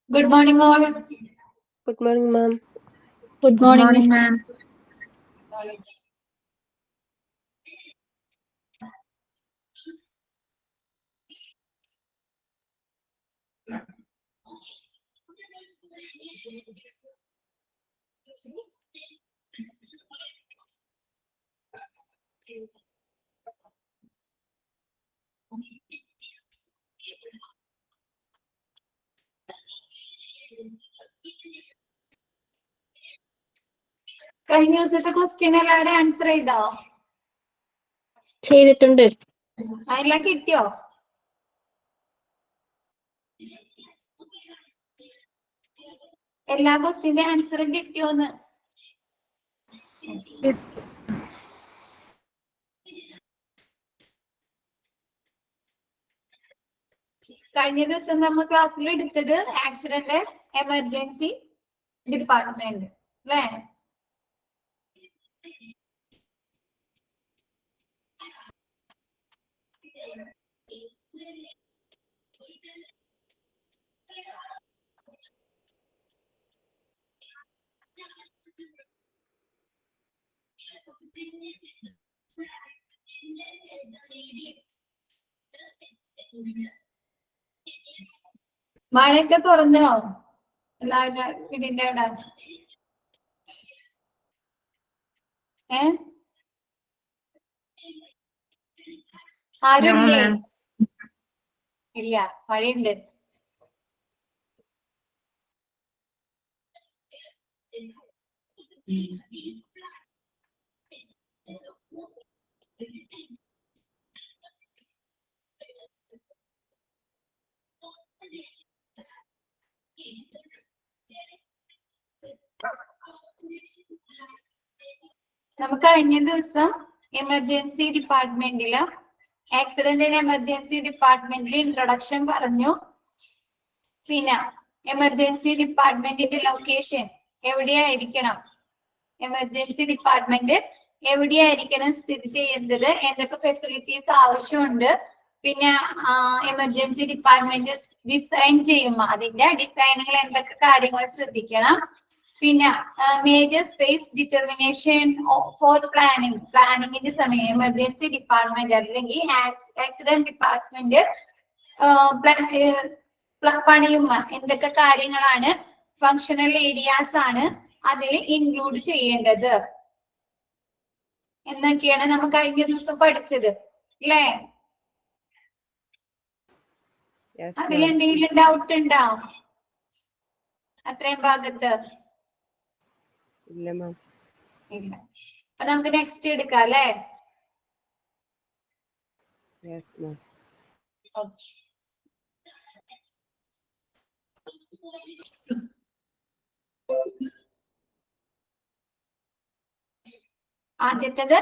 Good morning, all. Good morning, ma'am. Good morning, ma'am. കഴിഞ്ഞ ദിവസത്തെ question എല്ലാവരും answer ചെയ്തോ? ചെയ്തിട്ടുണ്ട്. അതെല്ലാം കിട്ടിയോ? എല്ലാ ക്വസ്റ്റ്യന്റെ ആൻസറും കിട്ടിയോന്ന്? കഴിഞ്ഞ ദിവസം നമ്മൾ ക്ലാസ്സിൽ എടുത്തത് ആക്സിഡന്റ് എമർജൻസി ഡിപ്പാർട്ട്മെന്റ് അല്ലേ? മഴയൊക്കെ കുറഞ്ഞോ എല്ലാവരുടെ വീടിന്റെ അവിടെ? ആരുമില്ലേ? ഇല്ല, മഴയുണ്ട്. നമുക്ക് കഴിഞ്ഞ ദിവസം എമർജൻസി ഡിപ്പാർട്ട്മെന്റില് ആക്സിഡന്റ് ആൻഡ് എമർജൻസി ഡിപ്പാർട്ട്മെന്റിൽ ഇൻട്രൊഡക്ഷൻ പറഞ്ഞു. പിന്നെ എമർജൻസി ഡിപ്പാർട്ട്മെന്റിന്റെ ലൊക്കേഷൻ എവിടെയായിരിക്കണം, എമർജൻസി ഡിപ്പാർട്ട്മെന്റ് എവിടെയായിരിക്കണം സ്ഥിതി ചെയ്യുന്നത്, എന്തൊക്കെ ഫെസിലിറ്റീസ് ആവശ്യമുണ്ട്, പിന്നെ എമർജൻസി ഡിപ്പാർട്ട്മെന്റ് ഡിസൈൻ ചെയ്യുമ്പോൾ അതിന്റെ ഡിസൈനുകൾ എന്തൊക്കെ കാര്യങ്ങൾ ശ്രദ്ധിക്കണം, പിന്നെ മേജർ സ്പേസ് ഡിറ്റർമിനേഷൻ ഫോർ പ്ലാനിങ്ങിന്റെ സമയം എമർജൻസി ഡിപ്പാർട്ട്മെന്റ് അല്ലെങ്കിൽ ആക്സിഡന്റ് ഡിപ്പാർട്ട്മെന്റ് പണിയുമ്പോൾ എന്തൊക്കെ കാര്യങ്ങളാണ് ഫങ്ഷണൽ ഏരിയാസ് ആണ് അതിൽ ഇൻക്ലൂഡ് ചെയ്യേണ്ടത് എന്നൊക്കെയാണ് നമ്മൾ കഴിഞ്ഞ ദിവസം പഠിച്ചത് അല്ലേ? അതിലെന്തെങ്കിലും ഡൗട്ട് ഉണ്ടോ അത്രയും ഭാഗത്ത്? ഇല്ല. അപ്പൊ നമുക്ക് നെക്സ്റ്റ് എടുക്കാം അല്ലേ? ആദ്യത്തേത്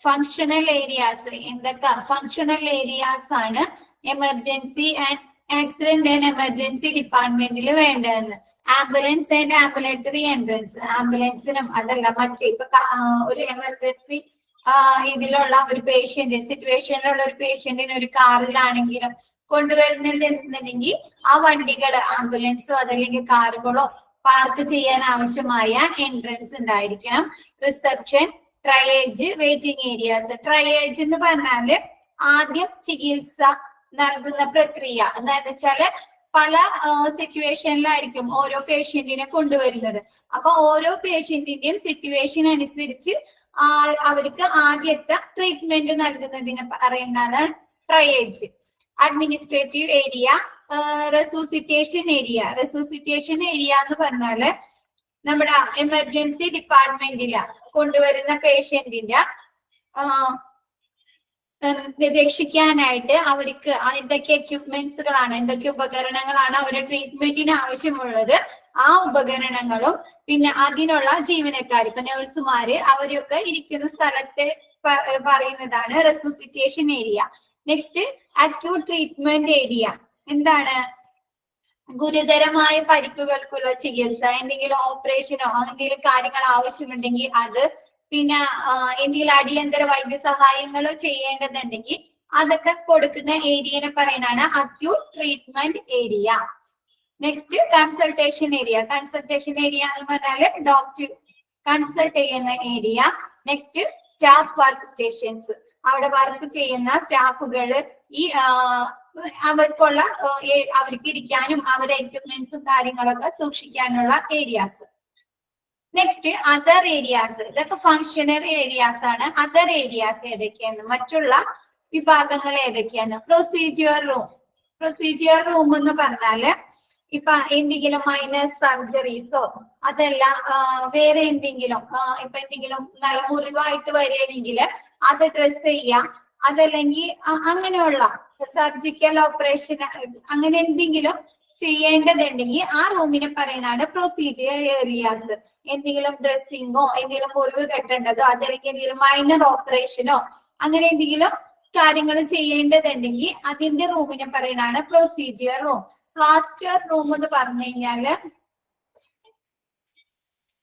ഫങ്ഷണൽ ഏരിയാസ്. എന്തൊക്കെ ഫങ്ഷണൽ ഏരിയാസ് ആണ് emergency and accident and emergency ഡിപ്പാർട്ട്മെന്റിൽ വേണ്ടതെന്ന്? Ambulance and ambulatory entrance. ആംബുലൻസിനും അതല്ല മറ്റേ ഇപ്പൊ ഒരു എമർജൻസി ഇതിലുള്ള ഒരു പേഷ്യന്റ് സിറ്റുവേഷനിലുള്ള ഒരു പേഷ്യന്റിന് ഒരു കാറിലാണെങ്കിലും കൊണ്ടുവരുന്നുണ്ടെന്നുണ്ടെങ്കിൽ ആ വണ്ടികള് ആംബുലൻസോ അതല്ലെങ്കിൽ കാറുകളോ പാർക്ക് ചെയ്യാൻ ആവശ്യമായ എൻട്രൻസ് ഉണ്ടായിരിക്കണം. Reception, triage, waiting areas. Triage എന്ന് പറഞ്ഞാല് ആദ്യം ചികിത്സ നൽകുന്ന പ്രക്രിയ. എന്താന്ന് വെച്ചാല് പല സിറ്റുവേഷനിലായിരിക്കും ഓരോ പേഷ്യന്റിനെ കൊണ്ടുവരുന്നത്. അപ്പൊ ഓരോ പേഷ്യന്റിന്റെയും സിറ്റുവേഷൻ അനുസരിച്ച് അവർക്ക് ആദ്യത്തെ ട്രീറ്റ്മെന്റ് നൽകുന്നതിന് പറയുന്നതാണ് triage. Administrative area, resuscitation area. Resuscitation area എന്ന് പറഞ്ഞാല് നമ്മുടെ എമർജൻസി ഡിപ്പാർട്ട്മെന്റില് കൊണ്ടുവരുന്ന പേഷ്യന്റിന്റെ രക്ഷിക്കാനായിട്ട് അവർക്ക് എന്തൊക്കെ എക്യുപ്മെന്റ്സുകളാണ്, എന്തൊക്കെ ഉപകരണങ്ങളാണ് അവരുടെ ട്രീറ്റ്മെന്റിന് ആവശ്യമുള്ളത്, ആ ഉപകരണങ്ങളും പിന്നെ അതിനുള്ള ജീവനക്കാർ ഇപ്പൊ നഴ്സുമാര് അവരൊക്കെ ഇരിക്കുന്ന സ്ഥലത്തെ പറയുന്നതാണ് resuscitation area. Next acute treatment area. എന്താണ്? ഗുരുതരമായ പരിക്കുകൾക്കുള്ള ചികിത്സ, എന്തെങ്കിലും ഓപ്പറേഷനോ എന്തെങ്കിലും കാര്യങ്ങൾ ആവശ്യമുണ്ടെങ്കിൽ അത്, പിന്നെ എന്തെങ്കിലും അടിയന്തര വൈദ്യസഹായങ്ങൾ ചെയ്യേണ്ടതുണ്ടെങ്കിൽ അതൊക്കെ കൊടുക്കുന്ന ഏരിയനെ പറയുന്നതാണ് acute treatment area. Next consultation area. Consultation area എന്ന് പറഞ്ഞാല് ഡോക്ടർ കൺസൾട്ട് ചെയ്യുന്ന area. Next staff work stations. അവിടെ വർക്ക് ചെയ്യുന്ന സ്റ്റാഫുകള് ഈ അവർക്കുള്ള അവർക്ക് ഇരിക്കാനും അവരുടെ എക്യുപ്മെന്റ്സും കാര്യങ്ങളൊക്കെ സൂക്ഷിക്കാനുള്ള ഏരിയാസ്. Next other areas. ഇതൊക്കെ ഫങ്ഷണറി ഏരിയാസ് ആണ്. അതർ ഏരിയാസ് ഏതൊക്കെയാണ്? മറ്റുള്ള വിഭാഗങ്ങൾ ഏതൊക്കെയാണ്? Procedure room. പ്രൊസീജിയർ റൂം എന്ന് പറഞ്ഞാല് ഇപ്പൊ എന്തെങ്കിലും മൈനർ സർജറീസോ അതല്ല വേറെ എന്തെങ്കിലും ഇപ്പൊ എന്തെങ്കിലും നല്ല മുറിവായിട്ട് വരികയാണെങ്കിൽ അത് ഡ്രസ് ചെയ്യാം, അതല്ലെങ്കിൽ അങ്ങനെയുള്ള സർജിക്കൽ ഓപ്പറേഷൻ അങ്ങനെ എന്തെങ്കിലും ചെയ്യേണ്ടതുണ്ടെങ്കിൽ ആ റൂമിനെ പറയുന്നതാണ് പ്രൊസീജിയർ ഏരിയാസ്. എന്തെങ്കിലും ഡ്രസ്സിങ്ങോ എന്തെങ്കിലും മുറിവ് കെട്ടേണ്ടതോ അതല്ലെങ്കിൽ എന്തെങ്കിലും മൈനർ ഓപ്പറേഷനോ അങ്ങനെ എന്തെങ്കിലും കാര്യങ്ങൾ ചെയ്യേണ്ടതുണ്ടെങ്കിൽ അതിന്റെ റൂമിനെ പറയുന്നതാണ് പ്രൊസീജിയർ റൂം. പ്ലാസ്റ്റർ റൂം എന്ന് പറഞ്ഞു കഴിഞ്ഞാല്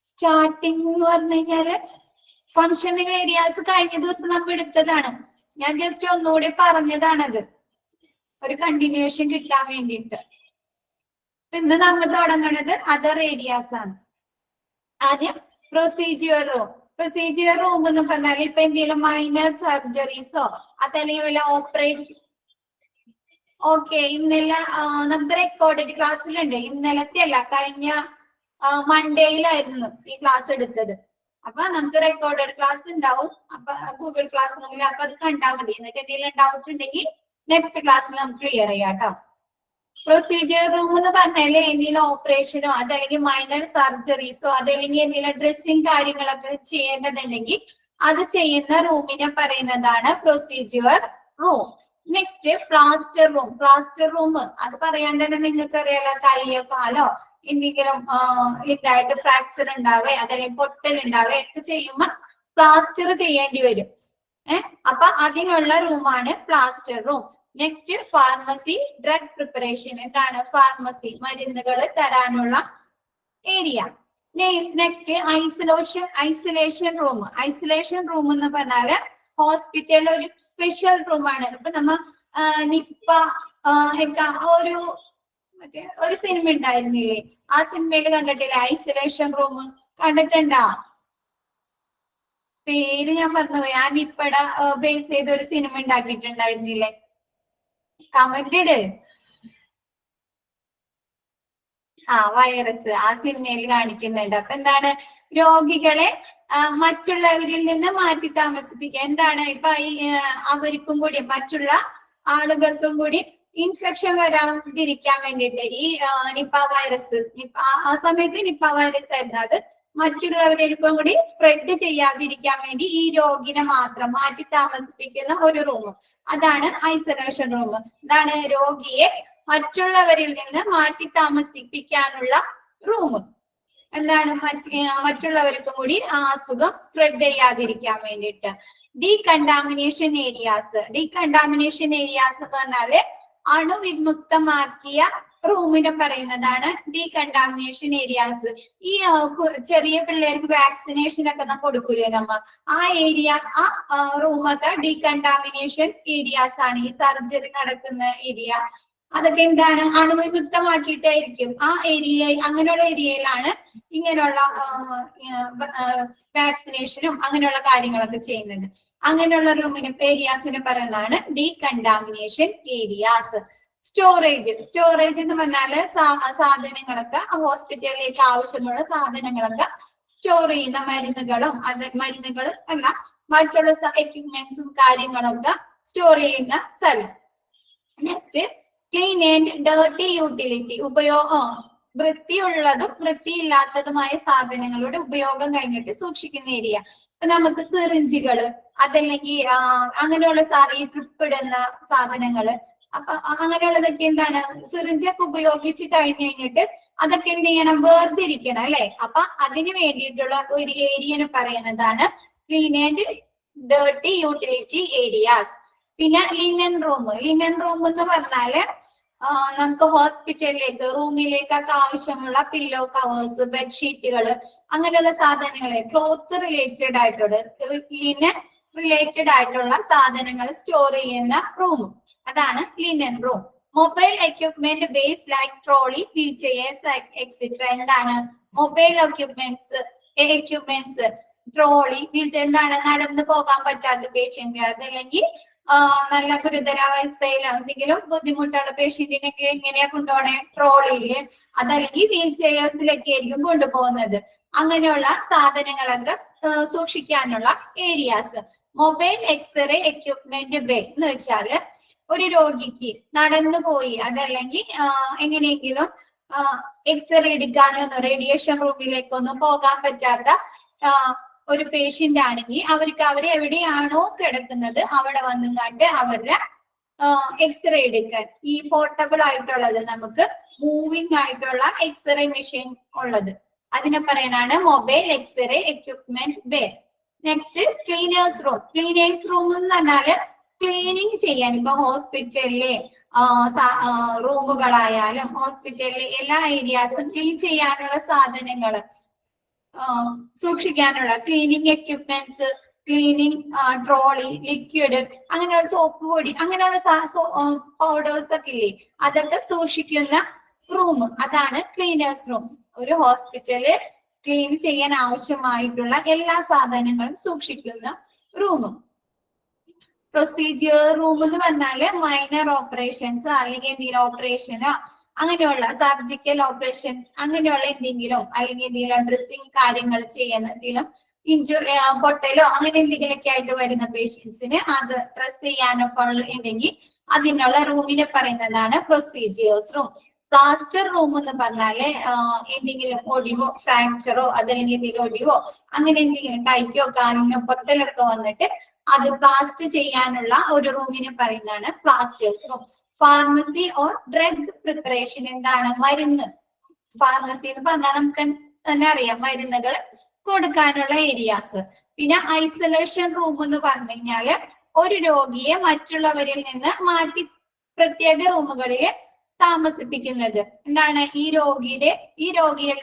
സ്റ്റാർട്ടിംഗ് എന്ന് പറഞ്ഞു കഴിഞ്ഞാല് ഫങ്ഷണൽ ഏരിയാസ് കഴിഞ്ഞ ദിവസം നമ്മൾ എടുത്തതാണ്. ഞാൻ ജസ്റ്റ് ഒന്നുകൂടി പറഞ്ഞതാണത്, ഒരു കണ്ടിന്യൂഷൻ കിട്ടാൻ വേണ്ടിയിട്ട്. ഇന്ന് നമ്മൾ തുടങ്ങുന്നത് അതർ ഏരിയാസ് ആണ്. ആദ്യം പ്രൊസീജിയർ റൂം. പ്രൊസീജിയർ റൂം എന്ന് പറഞ്ഞാൽ ഇപ്പൊ എന്തെങ്കിലും മൈനർ സർജറീസോ അതല്ലെങ്കിൽ വല്ല ഓപ്പറേറ്റ്. ഓക്കെ, ഇന്നലെ നമുക്ക് റെക്കോർഡഡ് ക്ലാസ്സിലുണ്ട്. ഇന്നലത്തെ അല്ല, കഴിഞ്ഞ മൺഡേയിലായിരുന്നു ഈ ക്ലാസ് എടുത്തത്. അപ്പൊ നമുക്ക് റെക്കോർഡഡ് ക്ലാസ് ഉണ്ടാവും. അപ്പൊ ഗൂഗിൾ ക്ലാസ് റൂമിൽ അപ്പൊ അത് കണ്ടാൽ മതി. എന്നിട്ട് എന്തെങ്കിലും ഡൗട്ട് ഉണ്ടെങ്കിൽ നെക്സ്റ്റ് ക്ലാസ്സിൽ നമുക്ക് ക്ലിയർ ചെയ്യാം കേട്ടോ. പ്രൊസീജിയർ റൂം എന്ന് പറഞ്ഞാല് എന്തെങ്കിലും ഓപ്പറേഷനോ അതല്ലെങ്കിൽ മൈനർ സർജറീസോ അതല്ലെങ്കിൽ എന്തെങ്കിലും ഡ്രസ്സിങ് കാര്യങ്ങളൊക്കെ ചെയ്യേണ്ടതുണ്ടെങ്കിൽ അത് ചെയ്യുന്ന റൂമിനെ പറയുന്നതാണ് procedure room. Next plaster room. Plaster room അത് പറയാണ്ട് തന്നെ നിങ്ങൾക്ക് അറിയാലോ, കൈയോ കാലോ എന്തെങ്കിലും ഇതായിട്ട് ഫ്രാക്ചർ ഉണ്ടാവേ അതല്ലെങ്കിൽ പൊട്ടൽ ഉണ്ടാവേ ഒക്കെ ചെയ്യുമ്പോ പ്ലാസ്റ്റർ ചെയ്യേണ്ടി വരും. അപ്പൊ അതിനുള്ള റൂമാണ് plaster room. Next pharmacy drug preparation. എന്താണ് ഫാർമസി? മരുന്നുകൾ തരാനുള്ള area. Next isolation room. Isolation room എന്ന് പറഞ്ഞാല് ഹോസ്പിറ്റലിൽ ഒരു സ്പെഷ്യൽ റൂമാണ്. ഇപ്പൊ നമ്മ നിപ്പ ഒരു സിനിമ ഉണ്ടായിരുന്നില്ലേ? ആ സിനിമയിൽ കണ്ടിട്ടില്ലേ ഐസൊലേഷൻ റൂം? കണ്ടിട്ടുണ്ടാ? പേര് ഞാൻ മറന്നുപോയി. ആ നിപ്പയുടെ ബേസ് ചെയ്ത് ഒരു സിനിമ ഉണ്ടാക്കിയിട്ടുണ്ടായിരുന്നില്ലേ? കമന്റ് ഇട്. വൈറസ് ആ സിനിമയിൽ കാണിക്കുന്നുണ്ട്. അപ്പൊ എന്താണ്? രോഗികളെ മറ്റുള്ളവരിൽ നിന്ന് മാറ്റി താമസിപ്പിക്കുക. എന്താണ്? ഇപ്പൊ അവർക്കും കൂടി മറ്റുള്ള ആളുകൾക്കും കൂടി ഇൻഫെക്ഷൻ വരാതിരിക്കാൻ വേണ്ടിയിട്ട് ഈ നിപ്പ വൈറസ് ആ സമയത്ത് നിപ്പ വൈറസ് ആയിരുന്നു. അത് മറ്റുള്ളവരിൽക്കും കൂടി സ്പ്രെഡ് ചെയ്യാതിരിക്കാൻ വേണ്ടി ഈ രോഗിനെ മാത്രം മാറ്റി താമസിപ്പിക്കുന്ന ഒരു റൂം, അതാണ് ഐസൊലേഷൻ റൂം. എന്താണ്? രോഗിയെ മറ്റുള്ളവരിൽ നിന്ന് മാറ്റി താമസിപ്പിക്കാനുള്ള റൂം. എന്താണ്? മറ്റുള്ളവർക്കും കൂടി ആ അസുഖം സ്പ്രെഡ് ചെയ്യാതിരിക്കാൻ വേണ്ടിയിട്ട്. Decontamination areas. ഡീകണ്ടാമിനേഷൻ ഏരിയാസ് എന്ന് പറഞ്ഞാല് അണുവിമുക്തമാക്കിയ റൂമിനെ പറയുന്നതാണ് ഡീകണ്ടാമിനേഷൻ ഏരിയാസ്. ഈ ചെറിയ പിള്ളേർക്ക് വാക്സിനേഷൻ ഒക്കെ കൊടുക്കൂലേ നമ്മ, ആ ഏരിയ ആ റൂമൊക്കെ ഡീകണ്ടാമിനേഷൻ ഏരിയാസ് ആണ്. ഈ സർജറി നടക്കുന്ന ഏരിയ അതൊക്കെ എന്താണ്? അണുവിമുക്തമാക്കിയിട്ടായിരിക്കും ആ ഏരിയ. അങ്ങനെയുള്ള ഏരിയയിലാണ് ഇങ്ങനെയുള്ള വാക്സിനേഷനും അങ്ങനെയുള്ള കാര്യങ്ങളൊക്കെ ചെയ്യുന്നത്. അങ്ങനെയുള്ള റൂമിന് ഏരിയാസിനെ പറയുന്നതാണ് ഡീകണ്ടാമിനേഷൻ ഏരിയാസ്. സ്റ്റോറേജ്. സ്റ്റോറേജ് എന്ന് പറഞ്ഞാല് സാധനങ്ങളൊക്കെ ഹോസ്പിറ്റലിലേക്ക് ആവശ്യമുള്ള സാധനങ്ങളൊക്കെ സ്റ്റോർ ചെയ്യുന്ന മരുന്നുകൾ അല്ല മറ്റുള്ള എക്യുപ്മെന്റ്സും കാര്യങ്ങളൊക്കെ സ്റ്റോർ ചെയ്യുന്ന സ്ഥലം. Next clean and dirty utility. വൃത്തിയുള്ളതും വൃത്തിയില്ലാത്തതുമായ സാധനങ്ങളുടെ ഉപയോഗം കഴിഞ്ഞിട്ട് സൂക്ഷിക്കുന്ന ഏരിയ. ഇപ്പൊ നമുക്ക് സിറിഞ്ചുകള് അതല്ലെങ്കിൽ അങ്ങനെയുള്ള ഈ ട്രിപ്പ് ഇടുന്ന സാധനങ്ങള്, അപ്പൊ അങ്ങനെയുള്ളതൊക്കെ എന്താണ്? സിറിഞ്ചൊക്കെ ഉപയോഗിച്ച് കഴിഞ്ഞിട്ട് അതൊക്കെ എന്ത് ചെയ്യണം? വേർതിരിക്കണം അല്ലെ? അപ്പൊ അതിന് വേണ്ടിയിട്ടുള്ള ഒരു ഏരിയനെ പറയുന്നതാണ് clean and dirty utility areas. പിന്നെ ലിനൻ റൂം എന്ന് പറഞ്ഞാല് നമുക്ക് ഹോസ്പിറ്റലിലേക്ക് റൂമിലേക്കൊക്കെ ആവശ്യമുള്ള പില്ലോ കവേഴ്സ് ബെഡ്ഷീറ്റുകൾ അങ്ങനെയുള്ള സാധനങ്ങളെ ക്ലോത്ത് റിലേറ്റഡ് ആയിട്ടുള്ള ലിനൻ റിലേറ്റഡ് ആയിട്ടുള്ള സാധനങ്ങൾ സ്റ്റോർ ചെയ്യുന്ന റൂം അതാണ് linen room. Mobile equipment bays like trolley wheelchairs etcetera എന്താണ് mobile equipments trolley wheelchair എന്താണ് നടന്നു പോകാൻ പറ്റാത്ത പേഷ്യന്റ് അതല്ലെങ്കിൽ നല്ല ഗുരുതരാവസ്ഥയിൽ എന്തെങ്കിലും ബുദ്ധിമുട്ടുള്ള പേഷ്യന്റിനൊക്കെ എങ്ങനെയാ കൊണ്ടുപോകണേ ട്രോളിയില് അതല്ലെങ്കിൽ വീൽ ചെയർസിലൊക്കെ ആയിരിക്കും കൊണ്ടുപോകുന്നത്. അങ്ങനെയുള്ള സാധനങ്ങളൊക്കെ സൂക്ഷിക്കാനുള്ള areas. Mobile x-ray equipment bay എന്ന് വെച്ചാല് ഒരു രോഗിക്ക് നടന്നു പോയി അതല്ലെങ്കിൽ എങ്ങനെയെങ്കിലും എക്സ്റേ എടുക്കാനൊന്നും റേഡിയേഷൻ റൂമിലേക്കൊന്നും പോകാൻ പറ്റാത്ത ഒരു പേഷ്യന്റ് ആണെങ്കിൽ അവരെ എവിടെയാണോ കിടക്കുന്നത് അവിടെ വന്നും കണ്ട് അവരുടെ എക്സ്റേ എടുക്കാൻ ഈ പോർട്ടബിൾ ആയിട്ടുള്ളത് നമുക്ക് മൂവിങ് ആയിട്ടുള്ള എക്സ്റേ മെഷീൻ ഉള്ളത് അതിനെ പറയാനാണ് mobile x-ray equipment bay. Next cleaners room എന്ന് പറഞ്ഞാല് ക്ലീനിങ് ചെയ്യാൻ ഇപ്പൊ ഹോസ്പിറ്റലിലെ റൂമുകളായാലും ഹോസ്പിറ്റലിലെ എല്ലാ ഏരിയാസും ക്ലീൻ ചെയ്യാനുള്ള സാധനങ്ങള് സൂക്ഷിക്കാനുള്ള cleaning equipments cleaning trolley liquid അങ്ങനെയുള്ള സോപ്പ് പൊടി അങ്ങനെയുള്ള പൗഡേഴ്സ് ഒക്കെ ഇല്ലേ അതൊക്കെ സൂക്ഷിക്കുന്ന റൂം അതാണ് ക്ലീനേഴ്സ് റൂം. ഒരു ഹോസ്പിറ്റല് ക്ലീൻ ചെയ്യാൻ ആവശ്യമായിട്ടുള്ള എല്ലാ സാധനങ്ങളും സൂക്ഷിക്കുന്ന റൂം. പ്രൊസീജിയർ റൂം എന്ന് പറഞ്ഞാല് മൈനർ ഓപ്പറേഷൻസ് അല്ലെങ്കിൽ എന്തെങ്കിലും ഓപ്പറേഷനോ അങ്ങനെയുള്ള സർജിക്കൽ ഓപ്പറേഷൻ അങ്ങനെയുള്ള എന്തെങ്കിലും അല്ലെങ്കിൽ എന്തെങ്കിലും ഡ്രസ്സിങ് കാര്യങ്ങൾ ചെയ്യുന്ന എന്തെങ്കിലും ഇഞ്ചുറി പൊട്ടലോ അങ്ങനെ എന്തെങ്കിലുമൊക്കെ ആയിട്ട് വരുന്ന പേഷ്യൻസിന് അത് ഡ്രസ് ചെയ്യാനൊക്കെ ഉണ്ടെങ്കിൽ അതിനുള്ള റൂമിനെ പറയുന്നതാണ് പ്രൊസീജിയേഴ്സ് റൂം. പ്ലാസ്റ്റർ റൂം എന്ന് പറഞ്ഞാല് എന്തെങ്കിലും ഒടിവോ ഫ്രാക്ചറോ അതല്ലെങ്കിൽ എന്തെങ്കിലും ഒടിവോ അങ്ങനെ എന്തെങ്കിലും കൈക്കോ കാലിനോ പൊട്ടലൊക്കെ വന്നിട്ട് അത് പ്ലാസ്റ്റർ ചെയ്യാനുള്ള ഒരു റൂമിനെ പറയുന്നതാണ് plasters room. Pharmacy or drug preparation എന്താണ് മരുന്ന് ഫാർമസി എന്ന് പറഞ്ഞാൽ നമുക്ക് തന്നെ അറിയാം മരുന്നുകൾ കൊടുക്കാനുള്ള ഏരിയാസ്. പിന്നെ ഐസൊലേഷൻ റൂം എന്ന് പറഞ്ഞു കഴിഞ്ഞാല് ഒരു രോഗിയെ മറ്റുള്ളവരിൽ നിന്ന് മാറ്റി പ്രത്യേക റൂമുകളിൽ താമസിപ്പിക്കുന്നത് എന്താണ് ഈ രോഗിയിൽ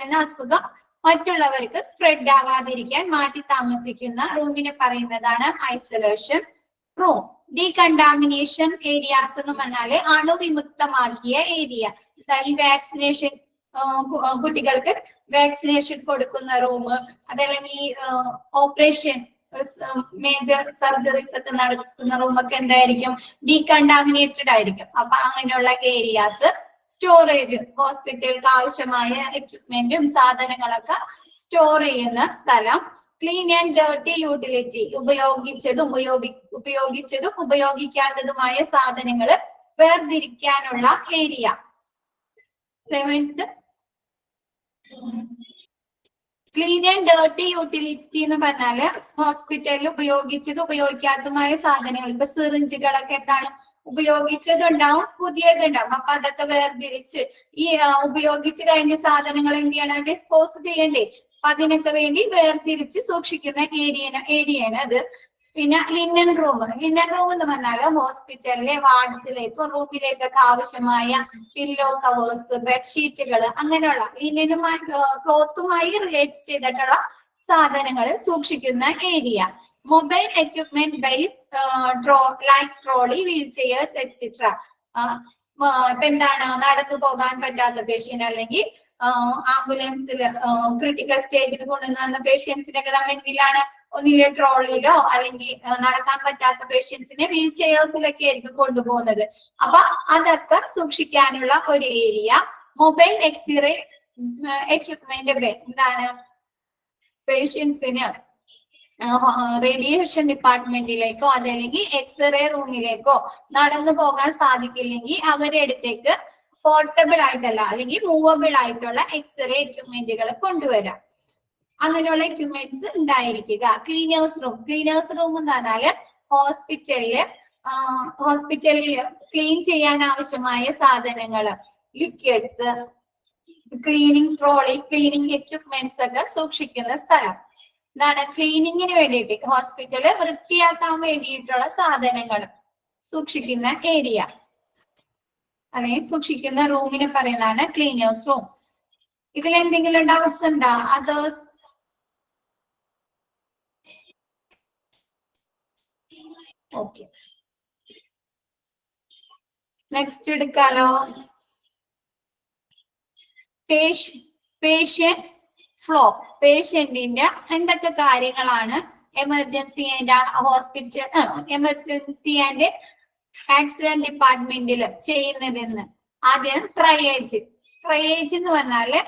നിന്ന് അസുഖം മറ്റുള്ളവർക്ക് സ്പ്രെഡ് ആവാതിരിക്കാൻ മാറ്റി താമസിക്കുന്ന റൂമിനെ പറയുന്നതാണ് ഐസൊലേഷൻ റൂം. ഡീകണ്ടാമിനേഷൻ ഏരിയാസ് എന്ന് പറഞ്ഞാല് അണുവിമുക്തമാക്കിയ ഏരിയ ഈ വാക്സിനേഷൻ കുട്ടികൾക്ക് വാക്സിനേഷൻ കൊടുക്കുന്ന റൂം അതല്ലെങ്കിൽ ഓപ്പറേഷൻ മേജർ സർജറീസ് ഒക്കെ നടക്കുന്ന റൂമൊക്കെ എന്തായിരിക്കും ഡീകണ്ടാമിനേറ്റഡ് ആയിരിക്കും. അപ്പൊ അങ്ങനെയുള്ള ഏരിയാസ്. സ്റ്റോറേജ് ഹോസ്പിറ്റലിലേക്ക് ആവശ്യമായ എക്യുപ്മെന്റും സാധനങ്ങളൊക്കെ സ്റ്റോർ ചെയ്യുന്ന സ്ഥലം. ക്ലീൻ ആൻഡ് ഡേർട്ടി യൂട്ടിലിറ്റി ഉപയോഗിച്ചതും ഉപയോഗിക്കാത്തതുമായ സാധനങ്ങൾ വേർതിരിക്കാനുള്ള area. 7th clean and dirty utility എന്ന് പറഞ്ഞാല് ഹോസ്പിറ്റലിൽ ഉപയോഗിക്കാത്തതുമായ സാധനങ്ങൾ ഇപ്പൊ സിറിഞ്ചുകളൊക്കെ എന്താണ് ഉപയോഗിച്ചതുണ്ടാവും പുതിയതുണ്ടാവും അപ്പൊ അതൊക്കെ വേർതിരിച്ച് ഈ ഉപയോഗിച്ച് കഴിഞ്ഞ സാധനങ്ങൾ എന്ത് ചെയ്യണം ഡിസ്പോസ് ചെയ്യണ്ടേ അപ്പൊ അതിനൊക്കെ വേണ്ടി വേർതിരിച്ച് സൂക്ഷിക്കുന്ന ഏരിയയാണ് അത്. പിന്നെ ലിനൻ റൂം എന്ന് പറഞ്ഞാല് ഹോസ്പിറ്റലിലെ വാർഡ്സിലേക്കും റൂമിലേക്കൊക്കെ ആവശ്യമായ പില്ലോ കവേഴ്സ് ബെഡ്ഷീറ്റുകൾ അങ്ങനെയുള്ള ലിനനുമായി ക്ലോത്തുമായി റിലേറ്റ് ചെയ്തിട്ടുള്ള സാധനങ്ങൾ സൂക്ഷിക്കുന്ന area. Mobile equipment bays like trolley wheelchairs etcetera ഇപ്പൊ എന്താണ് നടന്നു പോകാൻ പറ്റാത്ത പേഷ്യന്റ് അല്ലെങ്കിൽ ആംബുലൻസിൽ ക്രിട്ടിക്കൽ സ്റ്റേജിൽ കൊണ്ടുവന്ന പേഷ്യൻസിനൊക്കെ നമ്മൾ എന്തിലാണ് ഒന്നിലെ ട്രോളിയിലോ അല്ലെങ്കിൽ നടക്കാൻ പറ്റാത്ത പേഷ്യൻസിനെ വീൽ ചെയർസിലൊക്കെ ആയിരിക്കും കൊണ്ടുപോകുന്നത്. അപ്പൊ അതൊക്കെ സൂക്ഷിക്കാനുള്ള ഒരു area. Mobile x-ray equipment bay എന്താണ് പേഷ്യൻസിന് റേഡിയേഷൻ ഡിപ്പാർട്ട്മെന്റിലേക്കോ അതല്ലെങ്കിൽ എക്സ്റേ റൂമിലേക്കോ നടന്നു പോകാൻ സാധിക്കില്ലെങ്കിൽ അവരുടെ അടുത്തേക്ക് പോർട്ടബിൾ ആയിട്ടല്ല അല്ലെങ്കിൽ മൂവബിൾ ആയിട്ടുള്ള എക്സ്റേ എക്യുപ്മെന്റുകൾ കൊണ്ടുവരാം. അങ്ങനെയുള്ള എക്യുപ്മെന്റ്സ് ഉണ്ടായിരിക്കുക. ക്ലീനേഴ്സ് റൂം എന്ന് പറഞ്ഞാല് ഹോസ്പിറ്റലിൽ ക്ലീൻ ചെയ്യാൻ ആവശ്യമായ സാധനങ്ങൾ liquids cleaning trolley cleaning equipments ഒക്കെ സൂക്ഷിക്കുന്ന സ്ഥലം. എന്താണ് ക്ലീനിങ്ങിന് വേണ്ടിയിട്ട് ഹോസ്പിറ്റല് വൃത്തിയാക്കാൻ വേണ്ടിയിട്ടുള്ള സാധനങ്ങൾ സൂക്ഷിക്കുന്ന ഏരിയ അല്ലെങ്കിൽ സൂക്ഷിക്കുന്ന റൂമിനെ പറയുന്നതാണ് ക്ലീനേഴ്സ് റൂം. ഇതിൽ എന്തെങ്കിലും ഡൗട്ട്സ് ഉണ്ടോ? അതേഴ്സ്? ഓക്കെ, നെക്സ്റ്റ് എടുക്കാലോ. Patient flow. പേഷ്യന്റിന്റെ എന്തൊക്കെ കാര്യങ്ങളാണ് എമർജൻസി ആൻഡ് ആക്സിഡന്റ് ഡിപ്പാർട്ട്മെന്റിൽ ചെയ്യുന്നതെന്ന്. ആദ്യം ട്രയേജ്. ട്രയേജ് എന്ന് പറഞ്ഞാല്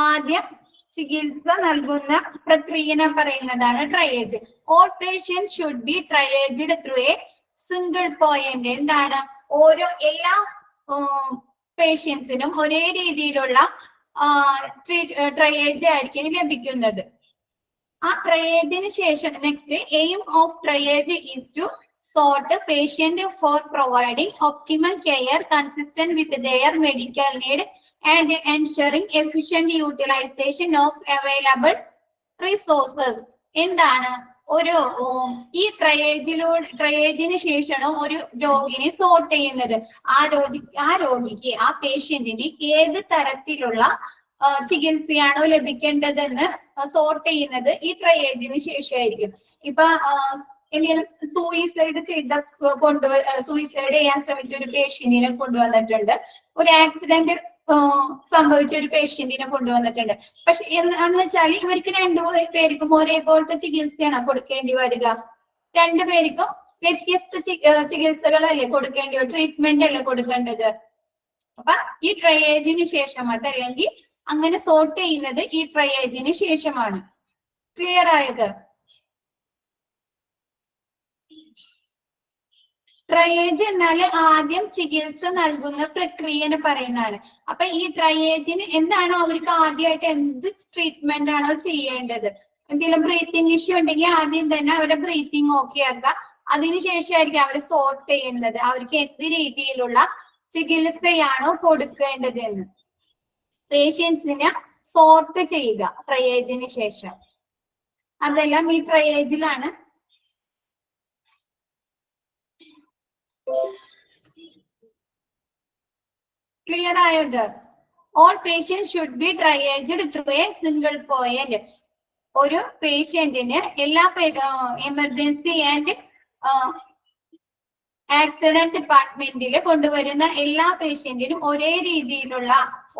ആദ്യം ചികിത്സ നൽകുന്ന പ്രക്രിയനെ പറയുന്നതാണ് triage. All patient should be triaged through a single point. എന്താണ്? എല്ലാ പേഷ്യൻസിനും ഒരേ രീതിയിലുള്ള ട്രയേജ് ആയിരിക്കും ലഭിക്കുന്നത്. ആ ട്രയേജിന് ശേഷം next aim of triage is to sort patient for providing optimal care consistent with their medical need and ensuring efficient utilization of available resources. എന്താണ് ഈ ട്രയേജിന് ശേഷമാണ് ഒരു രോഗിനെ സോർട്ട് ചെയ്യുന്നത്. ആ രോഗിക്ക് ആ പേഷ്യന്റിന് ഏത് തരത്തിലുള്ള ചികിത്സയാണോ ലഭിക്കേണ്ടതെന്ന് സോർട്ട് ചെയ്യുന്നത് ഈ ട്രയേജിന് ശേഷമായിരിക്കും. ഇപ്പൊ എന്തെങ്കിലും സൂയിസൈഡ് ചെയ്യാൻ ശ്രമിച്ച ഒരു പേഷ്യന്റിനെ കൊണ്ടുവന്നിട്ടുണ്ട്, ഒരു ആക്സിഡന്റ് സംഭവിച്ച ഒരു പേഷ്യന്റിനെ കൊണ്ടുവന്നിട്ടുണ്ട്. പക്ഷെ എന്ന് വെച്ചാൽ ഇവർക്ക് രണ്ടുപേർക്കും ഒരേപോലത്തെ ചികിത്സയാണ് കൊടുക്കേണ്ടി വരിക. രണ്ടുപേർക്കും വ്യത്യസ്ത ചികിത്സകളല്ലേ കൊടുക്കേണ്ടി വരും, ട്രീറ്റ്മെന്റ് അല്ലേ കൊടുക്കേണ്ടത്. അപ്പൊ ഈ ട്രയേജിന് ശേഷം, അതല്ലെങ്കിൽ അങ്ങനെ സോർട്ട് ചെയ്യുന്നത് ഈ ട്രയേജിന് ശേഷമാണ്. ക്ലിയർ ആയത്? ട്രയേജ് എന്നാൽ ആദ്യം ചികിത്സ നൽകുന്ന പ്രക്രിയനെ പറയുന്നതാണ്. അപ്പൊ ഈ ട്രയേജിന് എന്താണോ അവർക്ക് ആദ്യമായിട്ട് എന്ത് ട്രീറ്റ്മെന്റ് ആണോ ചെയ്യേണ്ടത്, എന്തെങ്കിലും ബ്രീത്തിങ് ഇഷ്യൂ ഉണ്ടെങ്കിൽ ആദ്യം തന്നെ അവരുടെ ബ്രീത്തിങ് ഓക്കെ ആക്കുക. അതിനുശേഷമായിരിക്കും അവരെ സോർട്ട് ചെയ്യുന്നത്, അവർക്ക് എന്ത് രീതിയിലുള്ള ചികിത്സയാണോ കൊടുക്കേണ്ടത് എന്ന്. പേഷ്യൻസിനെ സോർട്ട് ചെയ്യുക ട്രയേജിന് ശേഷം. അതെല്ലാം ഈ ട്രയേജിലാണ്. ക്ലിയർ ആയത്? All patient should be triaged through a single point. ഒരു പേഷ്യന്റിന് എല്ലാ എമർജൻസി ആൻഡ് ആക്സിഡന്റ് ഡിപ്പാർട്ട്മെന്റിൽ കൊണ്ടുവരുന്ന എല്ലാ പേഷ്യന്റിനും ഒരേ രീതിയിലുള്ള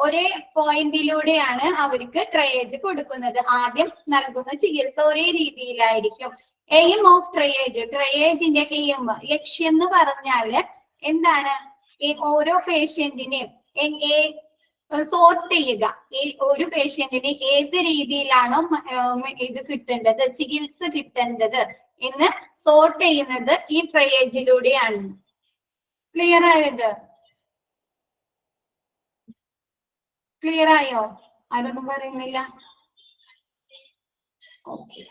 ഒരേ പോയിന്റിലൂടെയാണ് അവർക്ക് ട്രയേജ് കൊടുക്കുന്നത്. ആദ്യം നൽകുന്ന ചികിത്സ ഒരേ രീതിയിലായിരിക്കും. Aim of triage. ട്രയേജിന്റെ എയിം, ലക്ഷ്യം എന്ന് പറഞ്ഞാല് എന്താണ്? ഓരോ പേഷ്യന്റിനെയും സോർട്ട് ചെയ്യുക. ഒരു പേഷ്യന്റിന് ഏത് രീതിയിലാണോ ഇത് കിട്ടേണ്ടത്, ചികിത്സ കിട്ടേണ്ടത് എന്ന് സോർട്ട് ചെയ്യുന്നത് ഈ ട്രയേജിലൂടെയാണ്. ക്ലിയർ ആയത്? ക്ലിയർ ആയോ? ആരൊന്നും പറയുന്നില്ല? Okay.